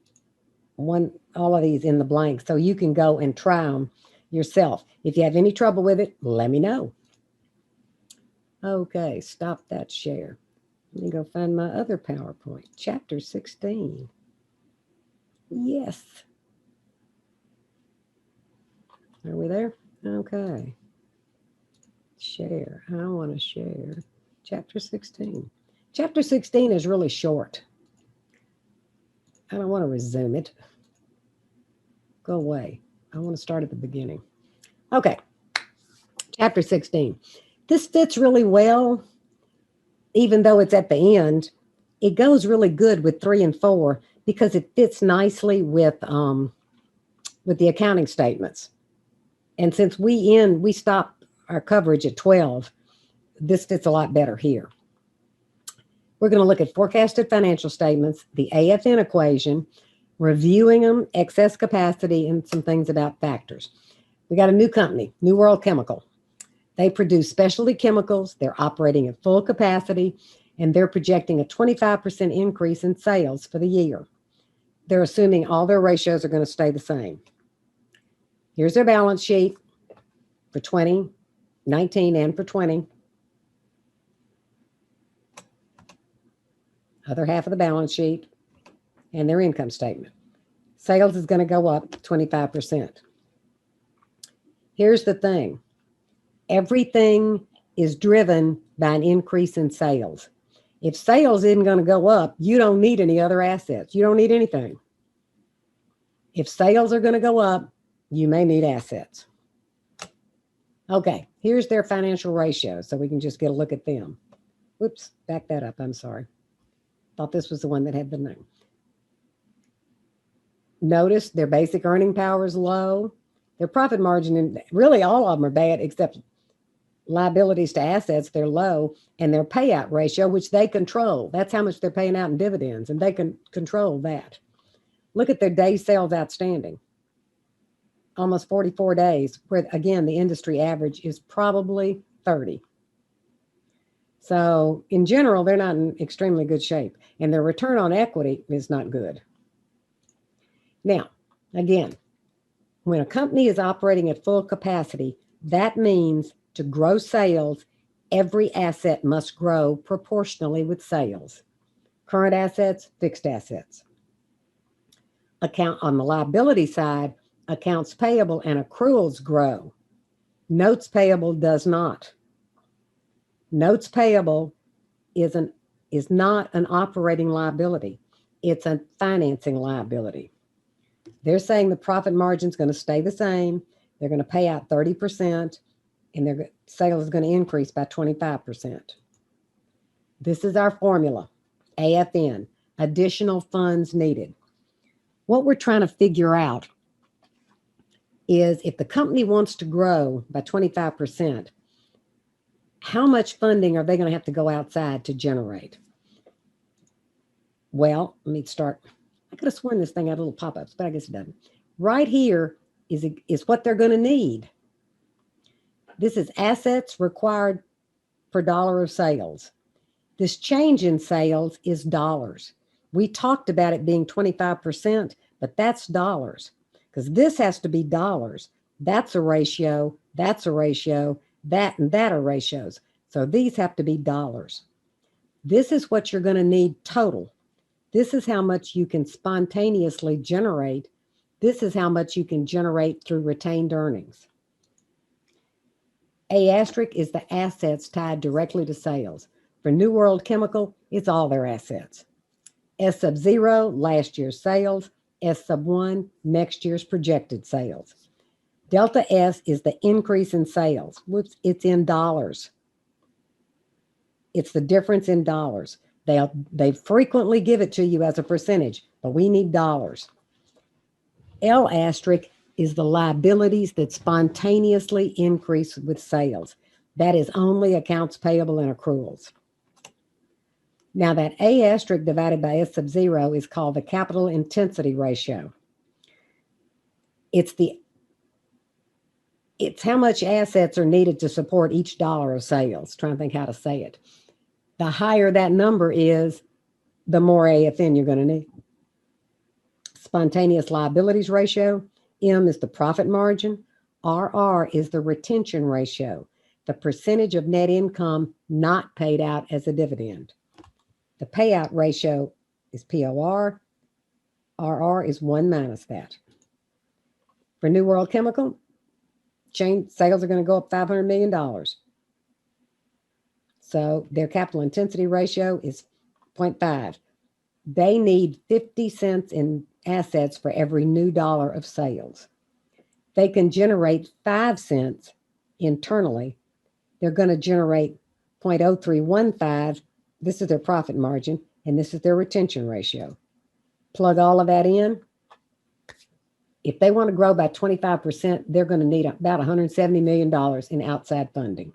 all of these in the blank, so you can go and try them yourself. If you have any trouble with it, let me know. Okay, stop that share. Let me go find my other PowerPoint, chapter 16. Yes. Are we there? Okay. Share. I want to share. Chapter 16. Chapter 16 is really short. I don't want to resume it. Go away. I want to start at the beginning. Okay. Chapter 16. This fits really well, even though it's at the end. It goes really good with 3 and 4 because it fits nicely with the accounting statements. And since we stop our coverage at 12, this fits a lot better here. We're going to look at forecasted financial statements, the AFN equation, reviewing them, excess capacity, and some things about factors. We got a new company, New World Chemical. They produce specialty chemicals. They're operating at full capacity, and they're projecting a 25% increase in sales for the year. They're assuming all their ratios are going to stay the same. Here's their balance sheet for 2019 and for 20. Other half of the balance sheet and their income statement. Sales is going to go up 25%. Here's the thing. Everything is driven by an increase in sales. If sales isn't going to go up, you don't need any other assets. You don't need anything. If sales are going to go up, you may need assets. Okay, here's their financial ratios, so we can just get a look at them. Whoops, back that up. I'm sorry. Thought this was the one that had the name. Notice their basic earning power is low. Their profit margin, and really all of them are bad, except liabilities to assets, they're low, and their payout ratio, which they control. That's how much they're paying out in dividends, and they can control that. Look at their day sales outstanding. Almost 44 days, where again, the industry average is probably 30. So in general, they're not in extremely good shape, and their return on equity is not good. Now, again, when a company is operating at full capacity, that means to grow sales, every asset must grow proportionally with sales. Current assets, fixed assets. On the liability side, accounts payable and accruals grow. Notes payable does not. Notes payable is not an operating liability. It's a financing liability. They're saying the profit margin is going to stay the same. They're going to pay out 30%, and their sales is going to increase by 25%. This is our formula, AFN, additional funds needed. What we're trying to figure out is if the company wants to grow by 25%, how much funding are they going to have to go outside to generate? Well, let me start. I could have sworn this thing had little pop-ups, but I guess it doesn't. Right here is what they're going to need. This is assets required per dollar of sales. This change in sales is dollars. We talked about it being 25%, but that's dollars, because this has to be dollars. That's a ratio, that's a ratio, that and that are ratios. So these have to be dollars. This is what you're going to need total. This is how much you can spontaneously generate. This is how much you can generate through retained earnings. A asterisk is the assets tied directly to sales. For New World Chemical, it's all their assets. S sub 0, last year's sales. S sub 1, next year's projected sales. Delta S is the increase in sales. Whoops, it's in dollars. It's the difference in dollars. They frequently give it to you as a percentage, but we need dollars. L asterisk is the liabilities that spontaneously increase with sales. That is only accounts payable and accruals. Now that A asterisk divided by S sub 0 is called the capital intensity ratio. It's how much assets are needed to support each dollar of sales. Trying to think how to say it. The higher that number is, the more AFN you're going to need. Spontaneous liabilities ratio. M is the profit margin. RR is the retention ratio, the percentage of net income not paid out as a dividend. The payout ratio is POR. RR is 1 minus that. For New World Chemical, sales are going to go up $500 million. So their capital intensity ratio is 0.5. They need 50 cents in assets for every new dollar of sales. They can generate 5 cents internally. They're going to generate 0.0315. This is their profit margin, and this is their retention ratio. Plug all of that in. If they want to grow by 25%, they're going to need about $170 million in outside funding.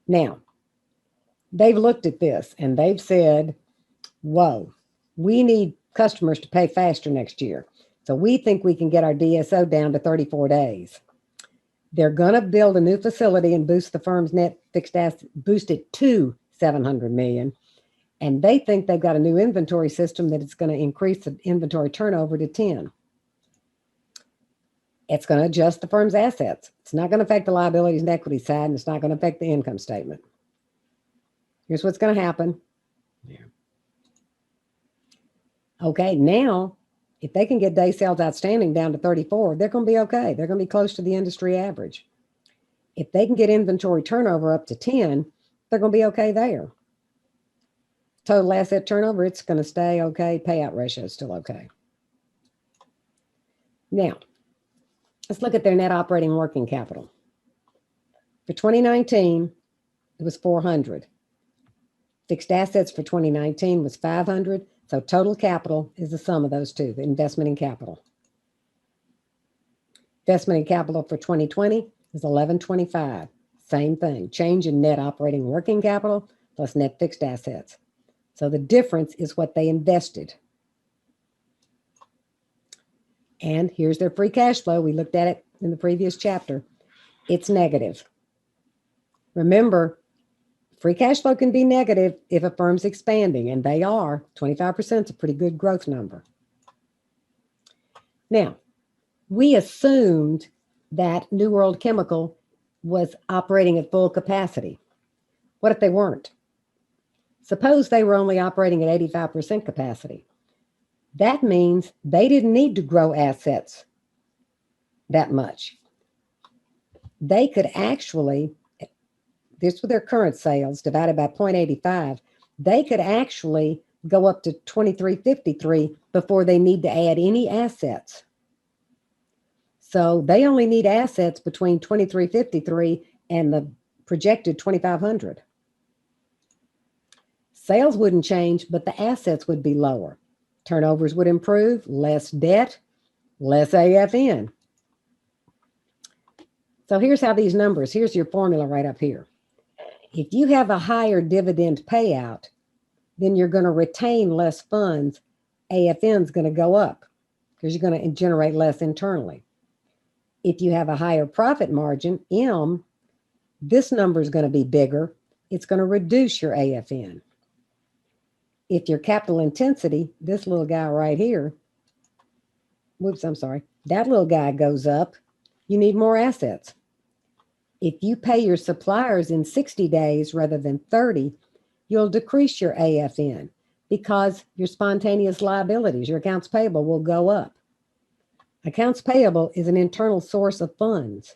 Now, they've looked at this and they've said, whoa, we need customers to pay faster next year. So we think we can get our DSO down to 34 days. They're going to build a new facility and boost the firm's net fixed asset, boost it to $700 million. And they think they've got a new inventory system that it's going to increase the inventory turnover to 10. It's going to adjust the firm's assets. It's not going to affect the liabilities and equity side, and it's not going to affect the income statement. Here's what's going to happen. Yeah. Okay, now, if they can get day sales outstanding down to 34, they're going to be okay. They're going to be close to the industry average. If they can get inventory turnover up to 10, they're going to be okay there. Total asset turnover, it's going to stay okay. Payout ratio is still okay. Now, let's look at their net operating working capital. For 2019, it was 400. Fixed assets for 2019 was 500. So total capital is the sum of those two, the investment in capital. Investment in capital for 2020 is 1125. Same thing. Change in net operating working capital plus net fixed assets. So the difference is what they invested. And here's their free cash flow. We looked at it in the previous chapter. It's negative. Remember, free cash flow can be negative if a firm's expanding, and they are. 25% is a pretty good growth number. Now, we assumed that New World Chemical was operating at full capacity. What if they weren't? Suppose they were only operating at 85% capacity. That means they didn't need to grow assets that much. They could actually, this with their current sales divided by 0.85, they could actually go up to 2353 before they need to add any assets. So they only need assets between 2353 and the projected 2500. Sales wouldn't change, but the assets would be lower. Turnovers would improve, less debt, less AFN. So here's how these numbers, here's your formula right up here. If you have a higher dividend payout, then you're going to retain less funds. AFN is going to go up because you're going to generate less internally. If you have a higher profit margin, M, this number is going to be bigger. It's going to reduce your AFN. If your capital intensity, this little guy right here, whoops, I'm sorry, that little guy goes up, you need more assets. If you pay your suppliers in 60 days rather than 30, you'll decrease your AFN because your spontaneous liabilities, your accounts payable will go up. Accounts payable is an internal source of funds.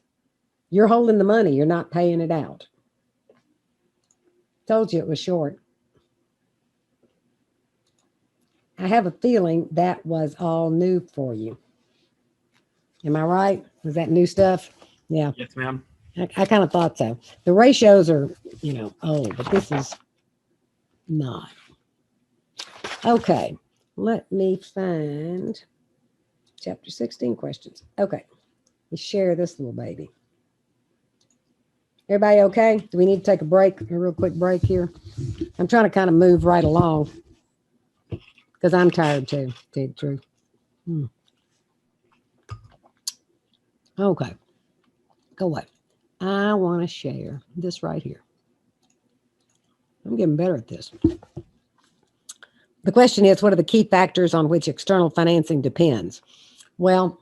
You're holding the money, you're not paying it out. Told you it was short. I have a feeling that was all new for you. Am I right? Was that new stuff? Yeah. Yes, ma'am. I kind of thought so. The ratios are, old, but this is not. Okay. Let me find chapter 16 questions. Okay. Let's share this little baby. Everybody okay? Do we need to take a break, a real quick break here? I'm trying to kind of move right along because I'm tired too, to tell you the truth. Okay. Go away. I want to share this right here. I'm getting better at this. The question is, what are the key factors on which external financing depends? Well,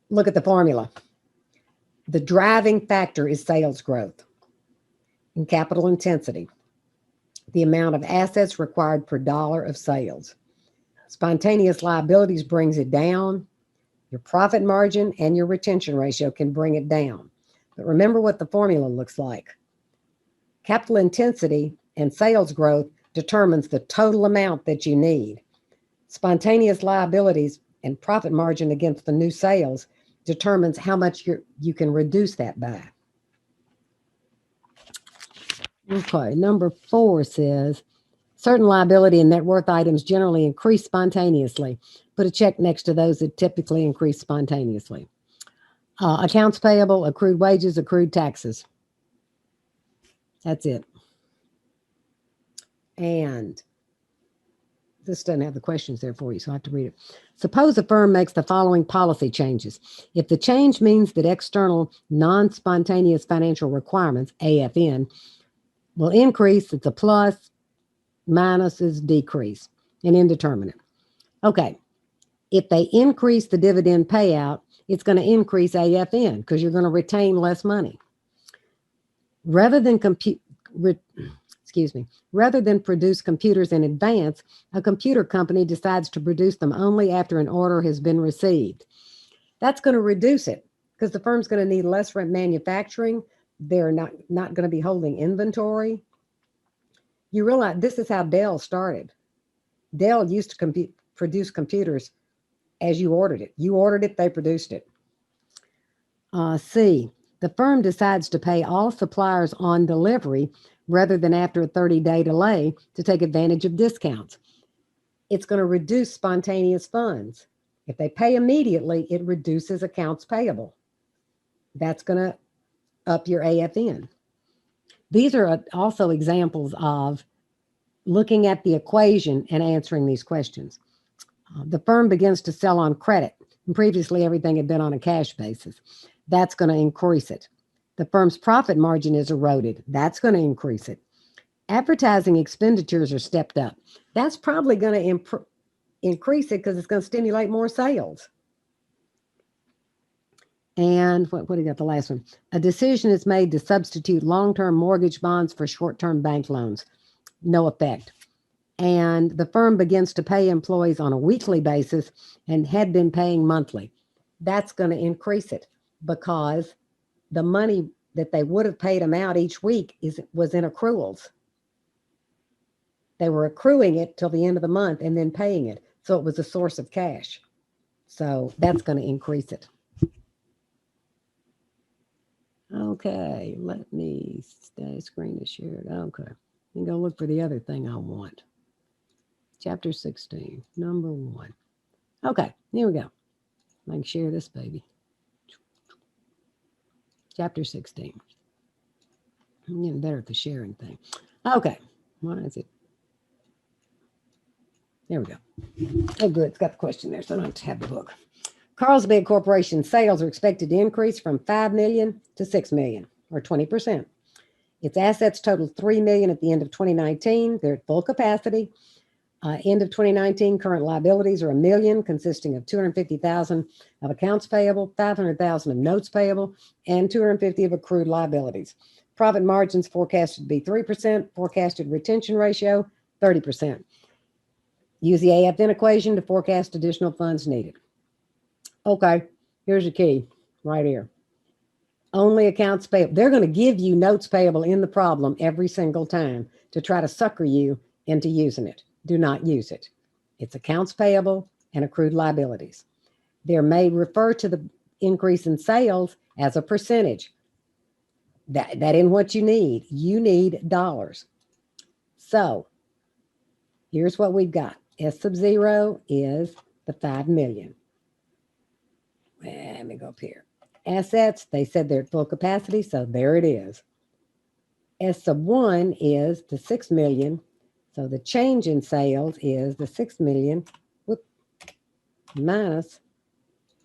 look at the formula. The driving factor is sales growth and capital intensity, the amount of assets required per dollar of sales. Spontaneous liabilities brings it down. Your profit margin and your retention ratio can bring it down. But remember what the formula looks like. Capital intensity and sales growth determines the total amount that you need. Spontaneous liabilities and profit margin against the new sales determines how much you can reduce that by. Okay, number 4 says, certain liability and net worth items generally increase spontaneously. Put a check next to those that typically increase spontaneously. Accounts payable, accrued wages, accrued taxes. That's it. And this doesn't have the questions there for you, so I have to read it. Suppose a firm makes the following policy changes. If the change means that external non-spontaneous financial requirements, AFN, will increase, it's a plus, minus is decrease, and indeterminate. Okay, if they increase the dividend payout, it's going to increase AFN because you're going to retain less money. Rather than produce computers in advance, a computer company decides to produce them only after an order has been received. That's going to reduce it because the firm's going to need less manufacturing. They're not going to be holding inventory. You realize this is how Dell started. Dell used to produce computers as you ordered it. You ordered it, they produced it. C, the firm decides to pay all suppliers on delivery rather than after a 30-day delay to take advantage of discounts. It's going to reduce spontaneous funds. If they pay immediately, it reduces accounts payable. That's going to up your AFN. These are also examples of looking at the equation and answering these questions. The firm begins to sell on credit. And previously, everything had been on a cash basis. That's going to increase it. The firm's profit margin is eroded. That's going to increase it. Advertising expenditures are stepped up. That's probably going to increase it because it's going to stimulate more sales. And what do you got, the last one? A decision is made to substitute long-term mortgage bonds for short-term bank loans. No effect. And the firm begins to pay employees on a weekly basis and had been paying monthly. That's going to increase it because the money that they would have paid them out each week was in accruals. They were accruing it till the end of the month and then paying it. So it was a source of cash. So that's going to increase it. Okay, let me stay. Screen is shared. Okay, and go look for the other thing I want. Chapter 16, number 1. Okay, here we go. I can share this baby. Chapter 16. I'm getting better at the sharing thing. Okay, why is it? There we go. Oh, good. It's got the question there, so I don't have to have the book. Carlsbad Corporation sales are expected to increase from $5 million to $6 million, or 20%. Its assets totaled $3 million at the end of 2019. They're at full capacity. End of 2019, current liabilities are $1 million, consisting of $250,000 of accounts payable, $500,000 of notes payable, and $250,000 of accrued liabilities. Profit margins forecasted to be 3%. Forecasted retention ratio 30%. Use the AFN equation to forecast additional funds needed. Okay, here's your key right here. Only accounts payable. They're going to give you notes payable in the problem every single time to try to sucker you into using it. Do not use it. It's accounts payable and accrued liabilities. They may refer to the increase in sales as a percentage. That isn't what you need. You need dollars. So here's what we've got. S sub 0 is the 5 million. Let me go up here. Assets, they said they're at full capacity, so there it is. S sub 1 is the 6 million. So the change in sales is the 6 million minus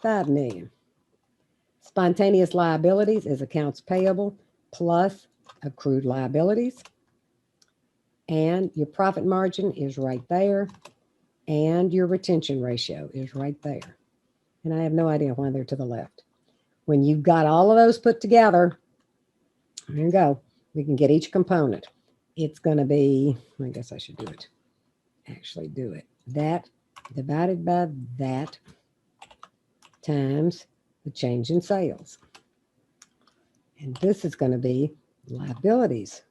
5 million. Spontaneous liabilities is accounts payable plus accrued liabilities. And your profit margin is right there. And your retention ratio is right there. And I have no idea why they're to the left. When you've got all of those put together, there you go. We can get each component. It's going to be, I guess I should do it. Actually do it. That divided by that times the change in sales. And this is going to be liabilities.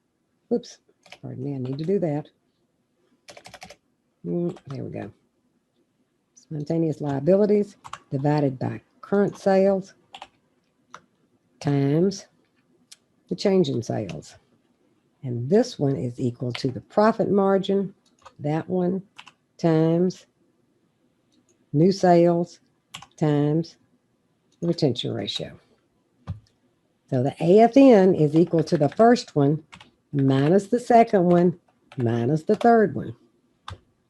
Whoops. Pardon me. I need to do that. There we go. Spontaneous liabilities divided by current sales times the change in sales. And this one is equal to the profit margin, that one, times new sales times the retention ratio. So the AFN is equal to the first one minus the second one minus the third one,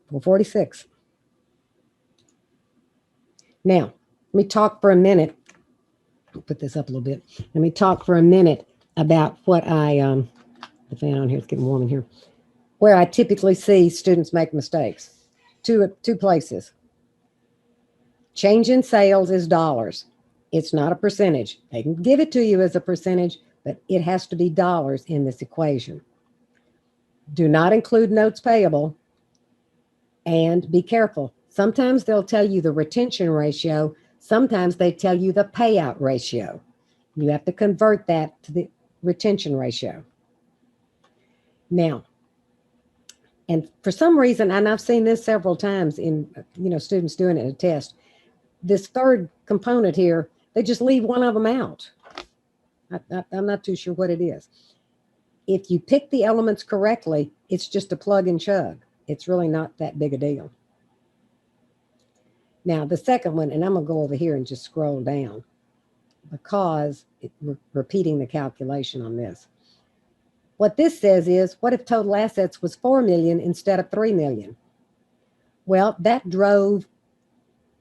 446. Now, let me talk for a minute. I'll put this up a little bit. Let me talk for a minute about what the fan on here is getting warm in here, where I typically see students make mistakes. Two places. Change in sales is dollars. It's not a percentage. They can give it to you as a percentage, but it has to be dollars in this equation. Do not include notes payable, and be careful. Sometimes they'll tell you the retention ratio. Sometimes they tell you the payout ratio. You have to convert that to the retention ratio. Now, and for some reason, and I've seen this several times in, students doing it in a test, this third component here, they just leave one of them out. I'm not too sure what it is. If you pick the elements correctly, it's just a plug and chug. It's really not that big a deal. Now, the second one, and I'm going to go over here and just scroll down. because we're repeating the calculation on this. What this says is, what if total assets was 4 million instead of 3 million? Well, that drove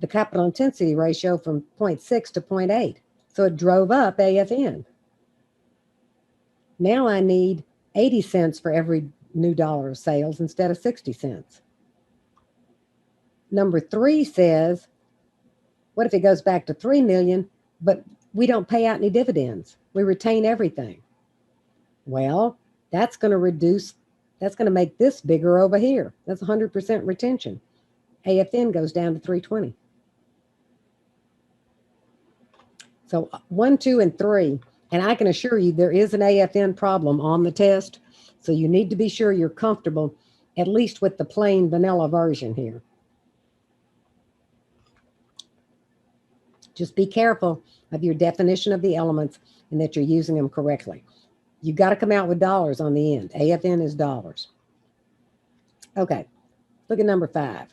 the capital intensity ratio from 0.6 to 0.8. So it drove up AFN. Now I need 80 cents for every new dollar of sales instead of 60 cents. Number 3 says, what if it goes back to 3 million, but we don't pay out any dividends? We retain everything. Well, that's going to make this bigger over here. That's 100% retention. AFN goes down to 320. So 1, 2, and 3, and I can assure you there is an AFN problem on the test. So you need to be sure you're comfortable, at least with the plain vanilla version here. Just be careful of your definition of the elements and that you're using them correctly. You've got to come out with dollars on the end. AFN is dollars. Okay, look at number 5.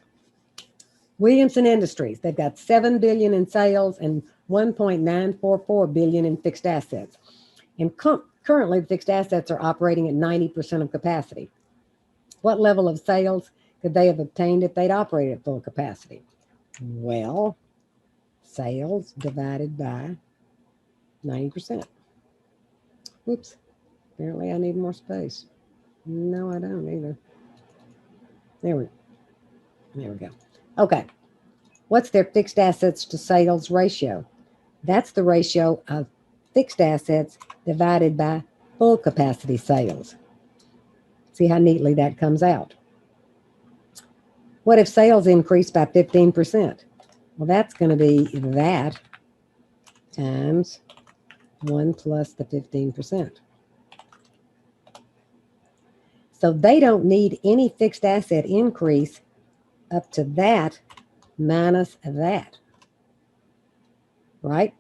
Williamson Industries, they've got $7 billion in sales and $1.944 billion in fixed assets. And currently, fixed assets are operating at 90% of capacity. What level of sales could they have obtained if they'd operated at full capacity? Well, sales divided by 90%. Whoops. Apparently I need more space. No, I don't either. There we go. Okay. What's their fixed assets to sales ratio? That's the ratio of fixed assets divided by full capacity sales. See how neatly that comes out. What if sales increase by 15%? Well, that's going to be that times 1 plus the 15%. So they don't need any fixed asset increase up to that minus that, right?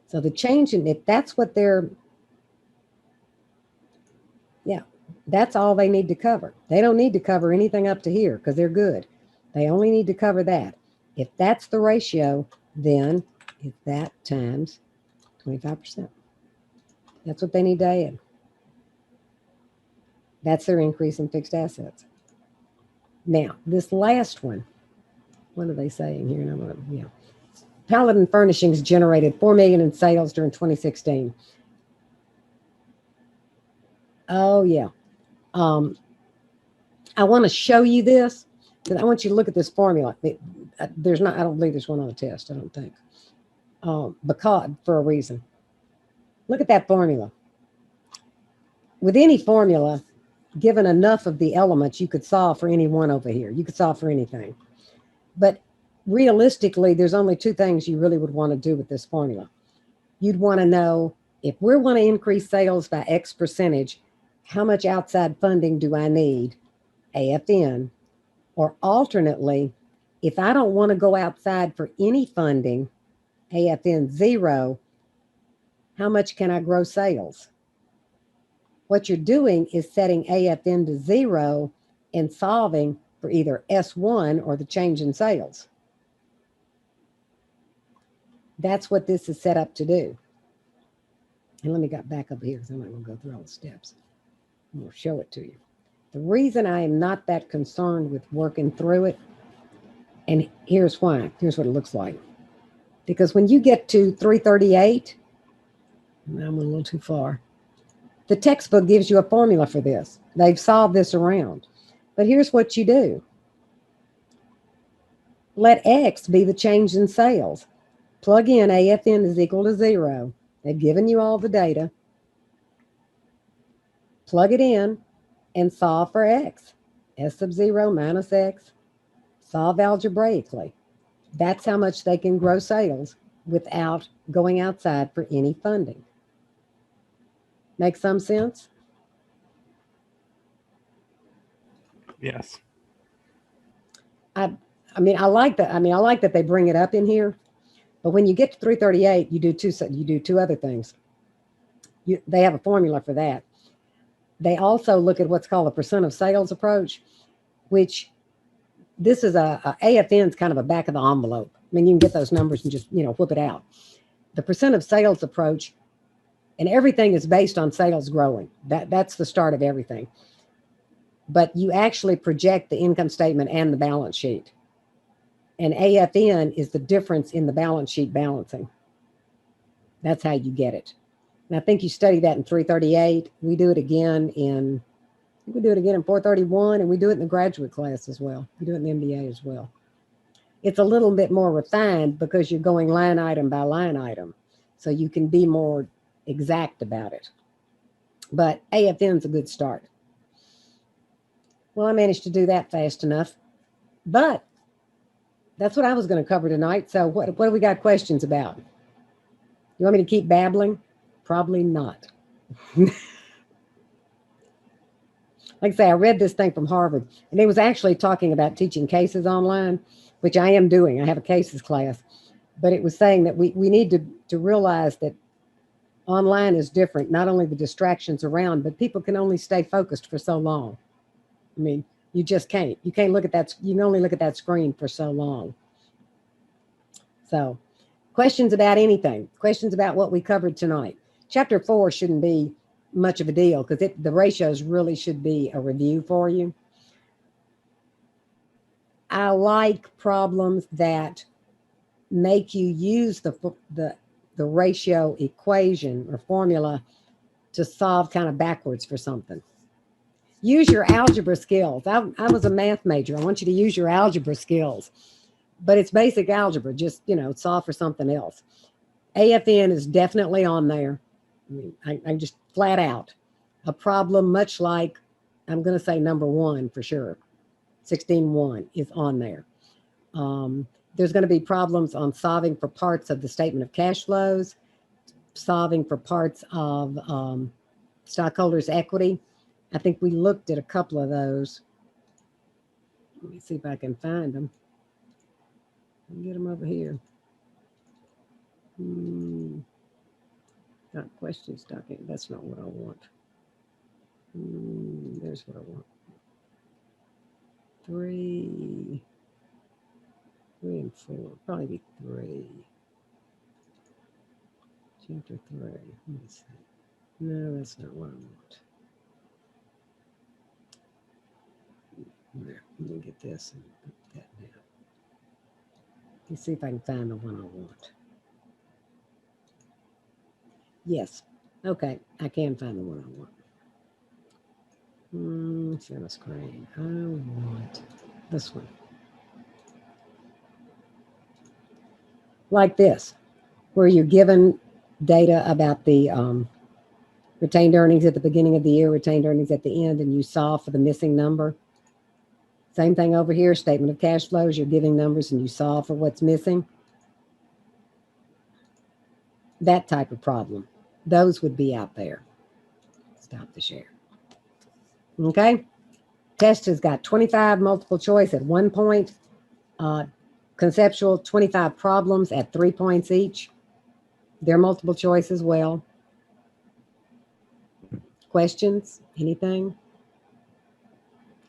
So the change in, if that's what they're, yeah, that's all they need to cover. They don't need to cover anything up to here because they're good. They only need to cover that. If that's the ratio, then it's that times 25%. That's what they need to add. That's their increase in fixed assets. Now, this last one, what are they saying here? Paladin Furnishings generated $4 million in sales during 2016. Oh, yeah. I want to show you this, but I want you to look at this formula. I don't believe there's one on the test, I don't think. Because, for a reason. Look at that formula. With any formula, given enough of the elements, you could solve for any one over here. You could solve for anything. But realistically, there's only 2 things you really would want to do with this formula. You'd want to know, if we want to increase sales by X percentage, how much outside funding do I need, AFN? Or alternately, if I don't want to go outside for any funding, AFN 0, how much can I grow sales? What you're doing is setting AFN to 0 and solving for either S1 or the change in sales. That's what this is set up to do. And let me get back up here because I'm not going to go through all the steps. I'm going to show it to you. The reason I am not that concerned with working through it, and here's why. Here's what it looks like. Because when you get to 338, I'm a little too far. The textbook gives you a formula for this. They've solved this around. But here's what you do. Let X be the change in sales. Plug in AFN is equal to 0. They've given you all the data. Plug it in and solve for X. S sub 0 minus X. Solve algebraically. That's how much they can grow sales without going outside for any funding. Make some sense? Yes. I like that. I like that they bring it up in here. But when you get to 338, you do two other things. They have a formula for that. They also look at what's called a percent of sales approach, which this is AFN's kind of a back of the envelope. I mean, you can get those numbers and just, whip it out. the percent of sales approach, and everything is based on sales growing. That's the start of everything. But you actually project the income statement and the balance sheet. And AFN is the difference in the balance sheet balancing. That's how you get it. And I think you study that in 338. We do it again in 431, and we do it in the graduate class as well. We do it in the MBA as well. It's a little bit more refined because you're going line item by line item. So you can be more exact about it. But AFN's a good start. Well, I managed to do that fast enough. But that's what I was going to cover tonight. So what do we got questions about? You want me to keep babbling? Probably not. Like I say, I read this thing from Harvard, and it was actually talking about teaching cases online, which I am doing. I have a cases class. But it was saying that we need to realize that online is different, not only the distractions around, but people can only stay focused for so long. I mean, you just can't. You can't look at that. You can only look at that screen for so long. So questions about anything, questions about what we covered tonight. Chapter 4 shouldn't be much of a deal because the ratios really should be a review for you. I like problems that make you use the ratio equation or formula to solve kind of backwards for something. Use your algebra skills. I was a math major. I want you to use your algebra skills, but it's basic algebra. Just, solve for something else. AFN is definitely on there. I just flat out a problem, much like I'm going to say number 1 for sure. 16.1 is on there. There's going to be problems on solving for parts of the statement of cash flows, solving for parts of stockholders' equity. I think we looked at a couple of those. Let me see if I can find them. Get them over here. Not questions document. That's not what I want. There's what I want. 3 and 4. Probably be 3. Chapter 3. Let me see. No, that's not what I want. There, let me get this and put that down. Let's see if I can find the one I want. Yes. Okay, I can find the one I want. Share my screen. I want this one. Like this, where you're given data about the retained earnings at the beginning of the year, retained earnings at the end, and you solve for the missing number. Same thing over here, statement of cash flows, you're giving numbers and you solve for what's missing. That type of problem. Those would be out there. Stop the share. Okay. Test has got 25 multiple choice at 1 point. Conceptual, 25 problems at 3 points each. They're multiple choice as well. Questions? Anything?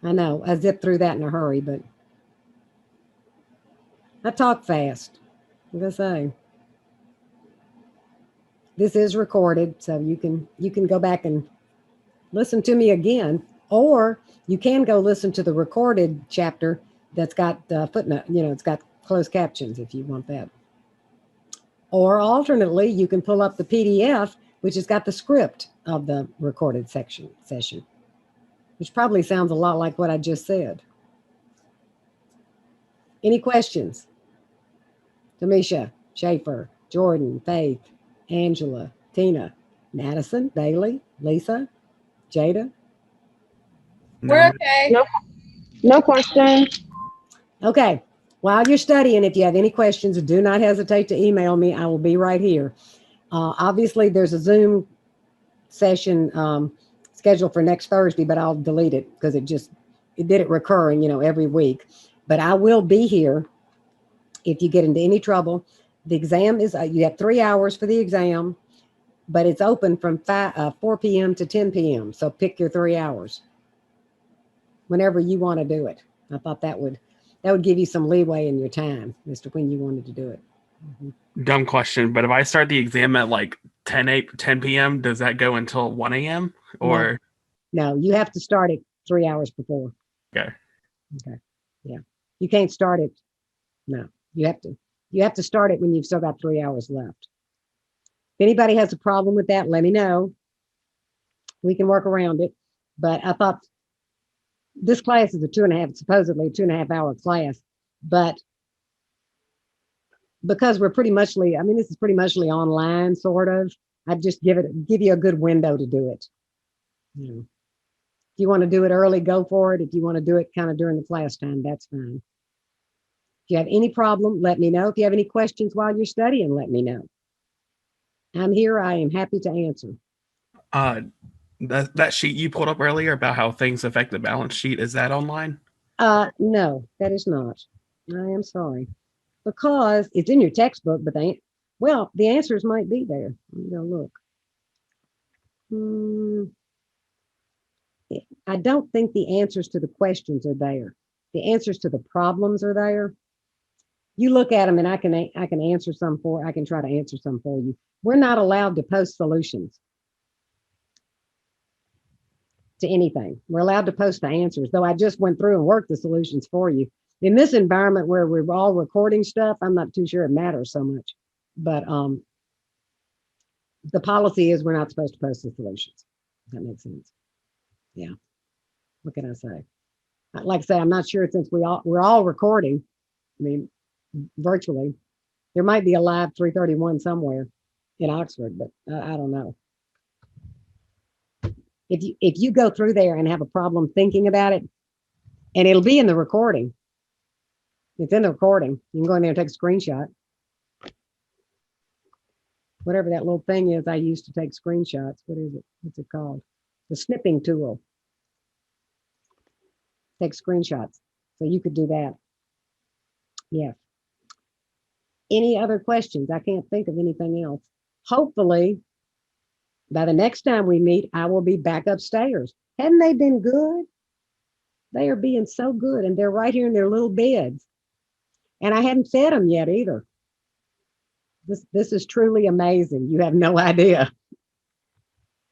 I know, I zipped through that in a hurry, but I talk fast. What did I say? This is recorded, so you can go back and listen to me again, or you can go listen to the recorded chapter that's got footnote, it's got closed captions if you want that. Or alternately, you can pull up the PDF, which has got the script of the recorded session, which probably sounds a lot like what I just said. Any questions? Tamisha, Schaefer, Jordan, Faith, Angela, Tina, Madison, Bailey, Lisa, Jada? We're okay. No question. Okay. While you're studying, if you have any questions, do not hesitate to email me. I will be right here. Obviously, there's a Zoom session scheduled for next Thursday, but I'll delete it because it did it recurring, every week. But I will be here if you get into any trouble. The exam is, you have 3 hours for the exam, but it's open from 4 p.m. to 10 p.m. So pick your 3 hours whenever you want to do it. I thought that would give you some leeway in your time as to when you wanted to do it. Dumb question, but if I start the exam at like 10 p.m., does that go until 1 a.m.? Or No, you have to start it 3 hours before. okay. Okay. Yeah. You can't start it. No, you have to start it when you've still got 3 hours left. If anybody has a problem with that, let me know. We can work around it. But I thought this class is supposedly a 2.5 hour class, but because we're pretty muchly, this is pretty muchly online sort of, I'd just give you a good window to do it. You know, if you want to do it early, go for it. If you want to do it kind of during the class time, that's fine. If you have any problem, let me know. If you have any questions while you're studying, let me know. I'm here. I am happy to answer. That sheet you pulled up earlier about how things affect the balance sheet, is that online? No, that is not. I am sorry. Because it's in your textbook, but the answers might be there. I'm gonna look. I don't think the answers to the questions are there. The answers to the problems are there. You look at them, and I can answer some for. I can try to answer some for you. We're not allowed to post solutions to anything. We're allowed to post the answers, though I just went through and worked the solutions for you. In this environment where we're all recording stuff, I'm not too sure it matters so much. But the policy is we're not supposed to post the solutions. That makes sense. Yeah. What can I say? Like I say, I'm not sure since we're all recording. Virtually. There might be a live 331 somewhere in Oxford, but I don't know. If you go through there and have a problem thinking about it, and it'll be in the recording. It's in the recording. You can go in there and take a screenshot. Whatever that little thing is I used to take screenshots. What is it? What's it called? The snipping tool. Take screenshots. So you could do that. Yeah. Any other questions? I can't think of anything else. Hopefully, by the next time we meet, I will be back upstairs. Haven't they been good? They are being so good, and they're right here in their little beds. And I hadn't fed them yet either. This is truly amazing. You have no idea.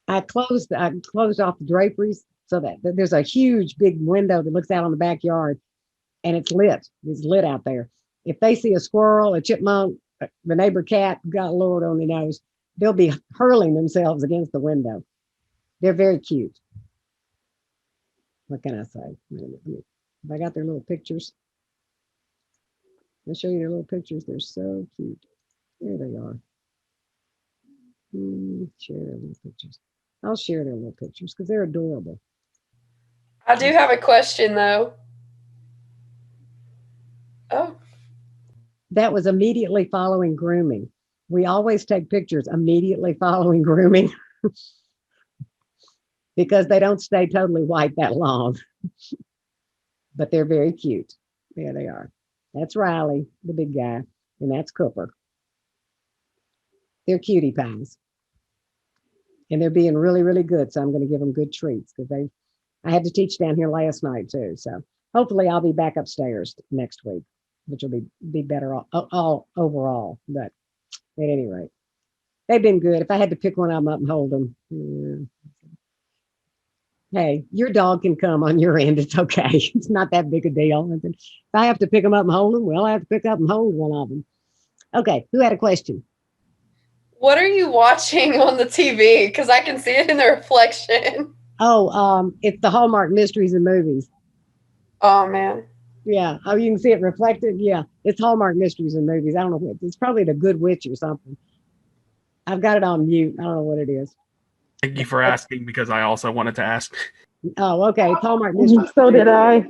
I closed off the draperies so that there's a huge big window that looks out on the backyard, and it's lit. It's lit out there. If they see a squirrel, a chipmunk, the neighbor cat, God Lord only knows, they'll be hurling themselves against the window. They're very cute. What can I say? Have I got their little pictures? I'll show you their little pictures. They're so cute. There they are. Share their little pictures. I'll share their little pictures because they're adorable. I do have a question though. Oh. That was immediately following grooming. We always take pictures immediately following grooming because they don't stay totally white that long. But they're very cute. There they are. That's Riley, the big guy, and that's Cooper. They're cutie pies. And they're being really, really good. So I'm going to give them good treats because I had to teach down here last night too. So hopefully I'll be back upstairs next week, which will be better all overall. But at any rate, they've been good. If I had to pick one of them up and hold them, hey, your dog can come on your end. It's okay. It's not that big a deal. If I have to pick them up and hold them, well, I have to pick up and hold one of them. Okay, who had a question? What are you watching on the TV? Because I can see it in the reflection. Oh, it's the Hallmark Mysteries and Movies. Oh, man. Yeah. Oh, you can see it reflected. Yeah. It's Hallmark Mysteries and Movies. I don't know what. It's probably The Good Witch or something. I've got it on mute. I don't know what it is. Thank you for asking because I also wanted to ask. Oh, okay. It's Hallmark Mysteries. So did I.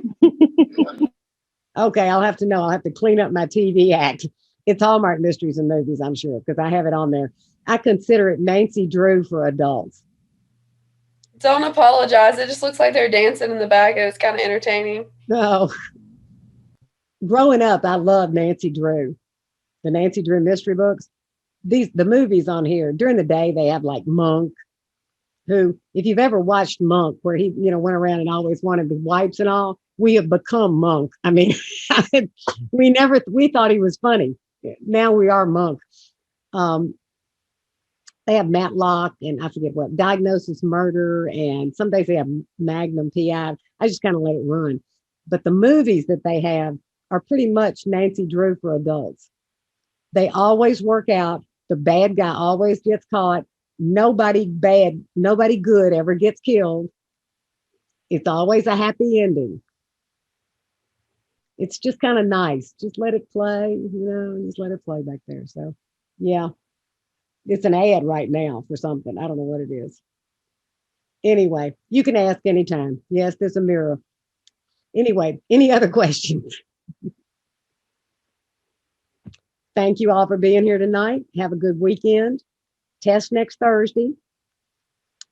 Okay. I'll have to know. I'll have to clean up my TV act. It's Hallmark Mysteries and Movies, I'm sure, because I have it on there. I consider it Nancy Drew for adults. Don't apologize. It just looks like they're dancing in the back and it's kind of entertaining. No. Growing up, I loved Nancy Drew, the Nancy Drew mystery books. The movies on here, during the day, they have like Monk, who, if you've ever watched Monk, where he, went around and always wanted the wipes and all, we have become Monk. I mean, we thought he was funny. Now we are Monk. They have Matlock and I forget what, Diagnosis Murder, and some days they have Magnum PI. I just kind of let it run. But the movies that they have are pretty much Nancy Drew for adults. They always work out. The bad guy always gets caught. Nobody bad, nobody good ever gets killed. It's always a happy ending. It's just kind of nice. Just let it play, just let it play back there. So, yeah. It's an ad right now for something. I don't know what it is. Anyway, you can ask anytime. Yes, there's a mirror. Anyway, any other questions? Thank you all for being here tonight. Have a good weekend. Test next Thursday.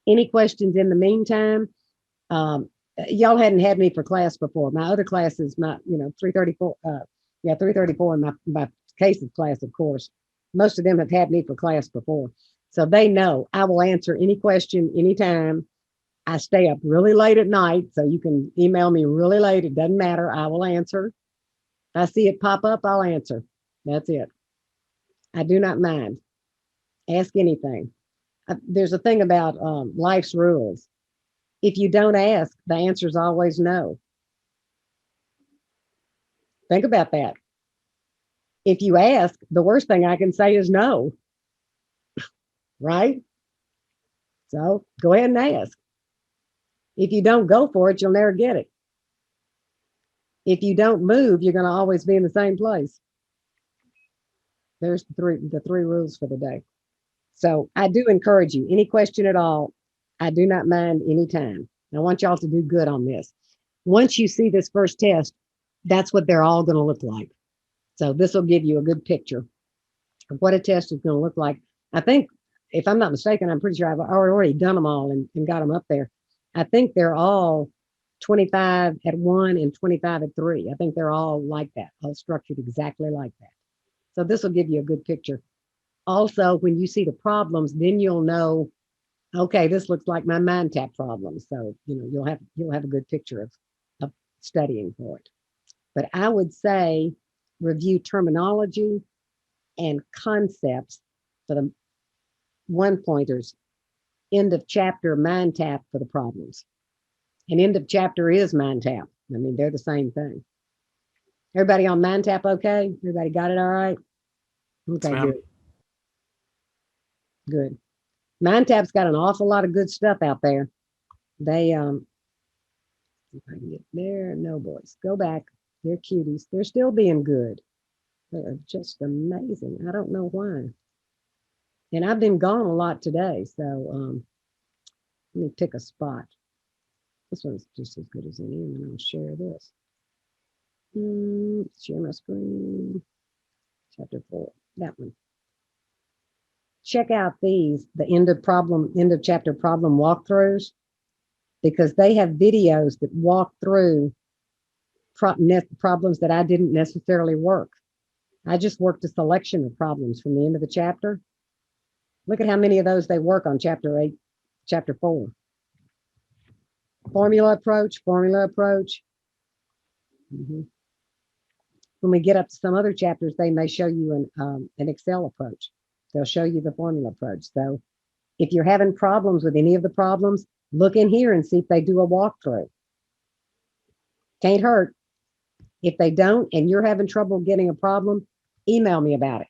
Any questions in the meantime? Y'all hadn't had me for class before. My other classes, 334, 334 in my cases class, of course. Most of them have had me for class before. So they know I will answer any question anytime. I stay up really late at night, so you can email me really late. It doesn't matter. I will answer. If I see it pop up, I'll answer. That's it. I do not mind. Ask anything. There's a thing about life's rules. If you don't ask, the answer is always no. Think about that. If you ask, the worst thing I can say is no. Right? So go ahead and ask. If you don't go for it, you'll never get it. If you don't move, you're going to always be in the same place. There's the three rules for the day. So I do encourage you, any question at all, I do not mind any time. I want y'all to do good on this. Once you see this first test, that's what they're all going to look like. So this will give you a good picture of what a test is going to look like. I think, if I'm not mistaken, I'm pretty sure I've already done them all and got them up there. I think they're all 25 at 1 and 25 at 3. I think they're all like that, all structured exactly like that. So this will give you a good picture. Also, when you see the problems, then you'll know, okay, this looks like my mind tap problem. So, you'll have a good picture of studying for it. But I would say review terminology and concepts for the one-pointers. End of chapter mind tap for the problems. And end of chapter is mind tap. I mean, they're the same thing. Everybody on mind tap okay? Everybody got it all right? Okay, Yes, good. Good. Mind tap's got an awful lot of good stuff out there. They if I can get there, no boys. Go back. They're cuties. They're still being good. They're just amazing. I don't know why. And I've been gone a lot today, so let me pick a spot. This one's just as good as any, and then I'll share this. Share my screen. Chapter 4, that one. Check out these, the end of chapter problem walkthroughs, because they have videos that walk through problems that I didn't necessarily work. I just worked a selection of problems from the end of the chapter. Look at how many of those they work on chapter 8, chapter 4. Formula approach. When we get up to some other chapters, they may show you an Excel approach. They'll show you the formula approach. So if you're having problems with any of the problems, look in here and see if they do a walkthrough. Can't hurt. If they don't, and you're having trouble getting a problem, email me about it.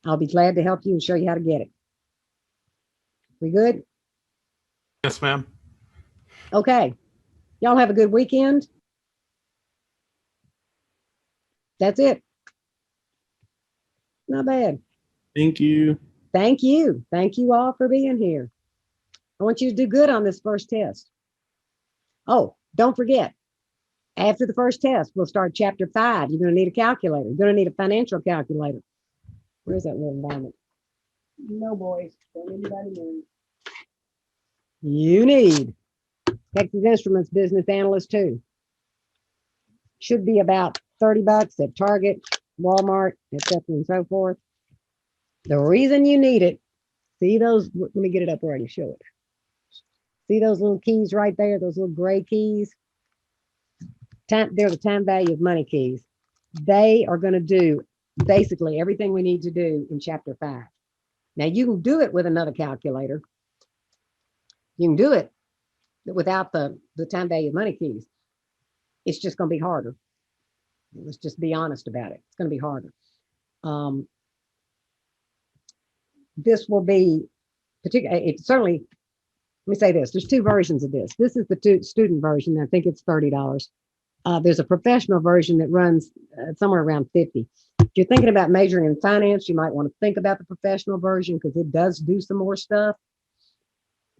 I'll be glad to help you and show you how to get it. We good? Yes, ma'am. Okay. Y'all have a good weekend. That's it. Not bad. Thank you. Thank you. Thank you all for being here. I want you to do good on this first test. Oh, don't forget, after the first test, we'll start chapter 5. You're going to need a calculator. You're going to need a financial calculator. Where's that little environment? No, boys. Don't anybody move. You need Texas Instruments Business Analyst 2. Should be about $30 at Target, Walmart, etc. and so forth. The reason you need it, see those, let me get it up where I can show it. See those little keys right there, those little gray keys? They're the time value of money keys. They are going to do basically everything we need to do in chapter 5. Now you can do it with another calculator. You can do it without the time value of money keys. It's just going to be harder. Let's just be honest about it. It's going to be harder. This will be particular. It certainly, let me say this. There's 2 versions of this. This is the student version. I think it's $30. There's a professional version that runs somewhere around $50. If you're thinking about majoring in finance, you might want to think about the professional version because it does do some more stuff.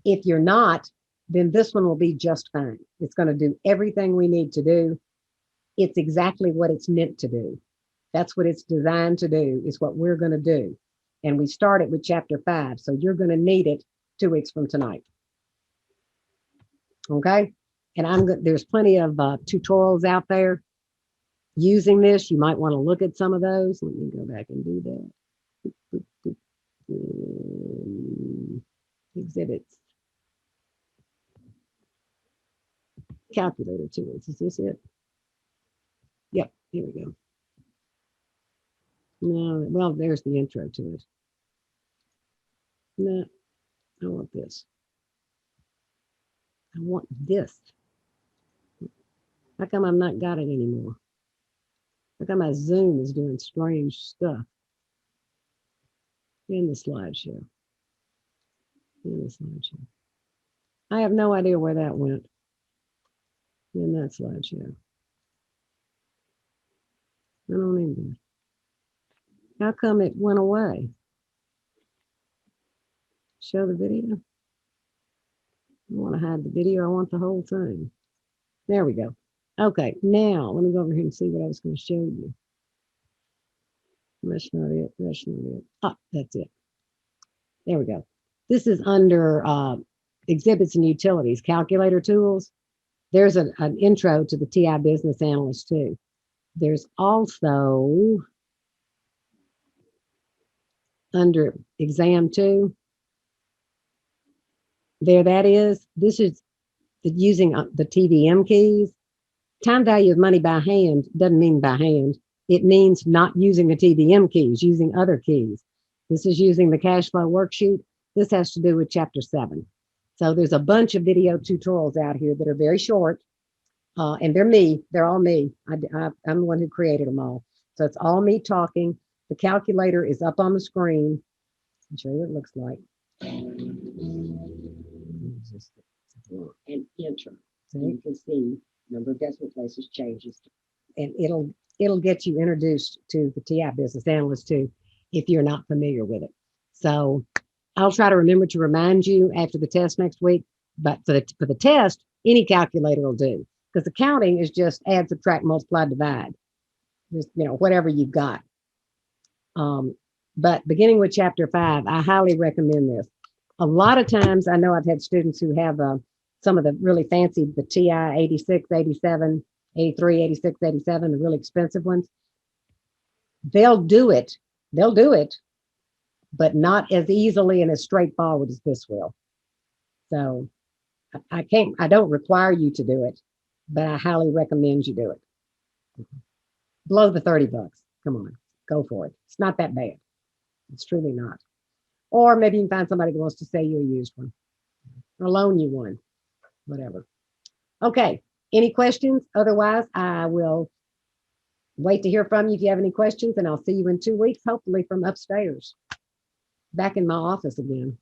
If you're not, then this one will be just fine. It's going to do everything we need to do. It's exactly what it's meant to do. That's what it's designed to do, is what we're going to do. And we started with chapter 5. So you're going to need it 2 weeks from tonight. Okay. And there's plenty of tutorials out there using this. You might want to look at some of those. Let me go back and do that. Exhibits. Calculator tools. Is this it? Yep, here we go. No, well, there's the intro to it. No, I want this. I want this. How come I'm not got it anymore? How come my Zoom is doing strange stuff? In the slideshow. In the slideshow. I have no idea where that went. In that slideshow. I don't either. How come it went away? Show the video. I want to hide the video. I want the whole thing. There we go. Okay, now let me go over here and see what I was going to show you. That's not it. That's not it. Ah, that's it. There we go. This is under exhibits and utilities, calculator tools. There's an intro to the TI business analyst too. There's also under exam 2. There that is. This is using the TVM keys. Time value of money by hand doesn't mean by hand. It means not using the TVM keys, using other keys. This is using the cash flow worksheet. This has to do with chapter 7. So there's a bunch of video tutorials out here that are very short. And they're me. They're all me. I'm the one who created them all. So it's all me talking. The calculator is up on the screen. I'll show you what it looks like. And enter. So you can see number of decimal places changes. And it'll get you introduced to the TI business analyst too, if you're not familiar with it. So I'll try to remember to remind you after the test next week. But for the test, any calculator will do. Because accounting is just add, subtract, multiply, divide. Just, whatever you've got. But beginning with chapter 5, I highly recommend this. A lot of times, I know I've had students who have some of the really fancy, the TI 86, 87, 83, 86, 87, the really expensive ones. They'll do it, but not as easily and as straightforward as this will. So I don't require you to do it, but I highly recommend you do it. Below the $30. Come on, go for it. It's not that bad. It's truly not. Or maybe you can find somebody who wants to sell you a used one or loan you one, whatever. Okay, any questions? Otherwise, I will wait to hear from you if you have any questions, and I'll see you in 2 weeks, hopefully from upstairs, back in my office again.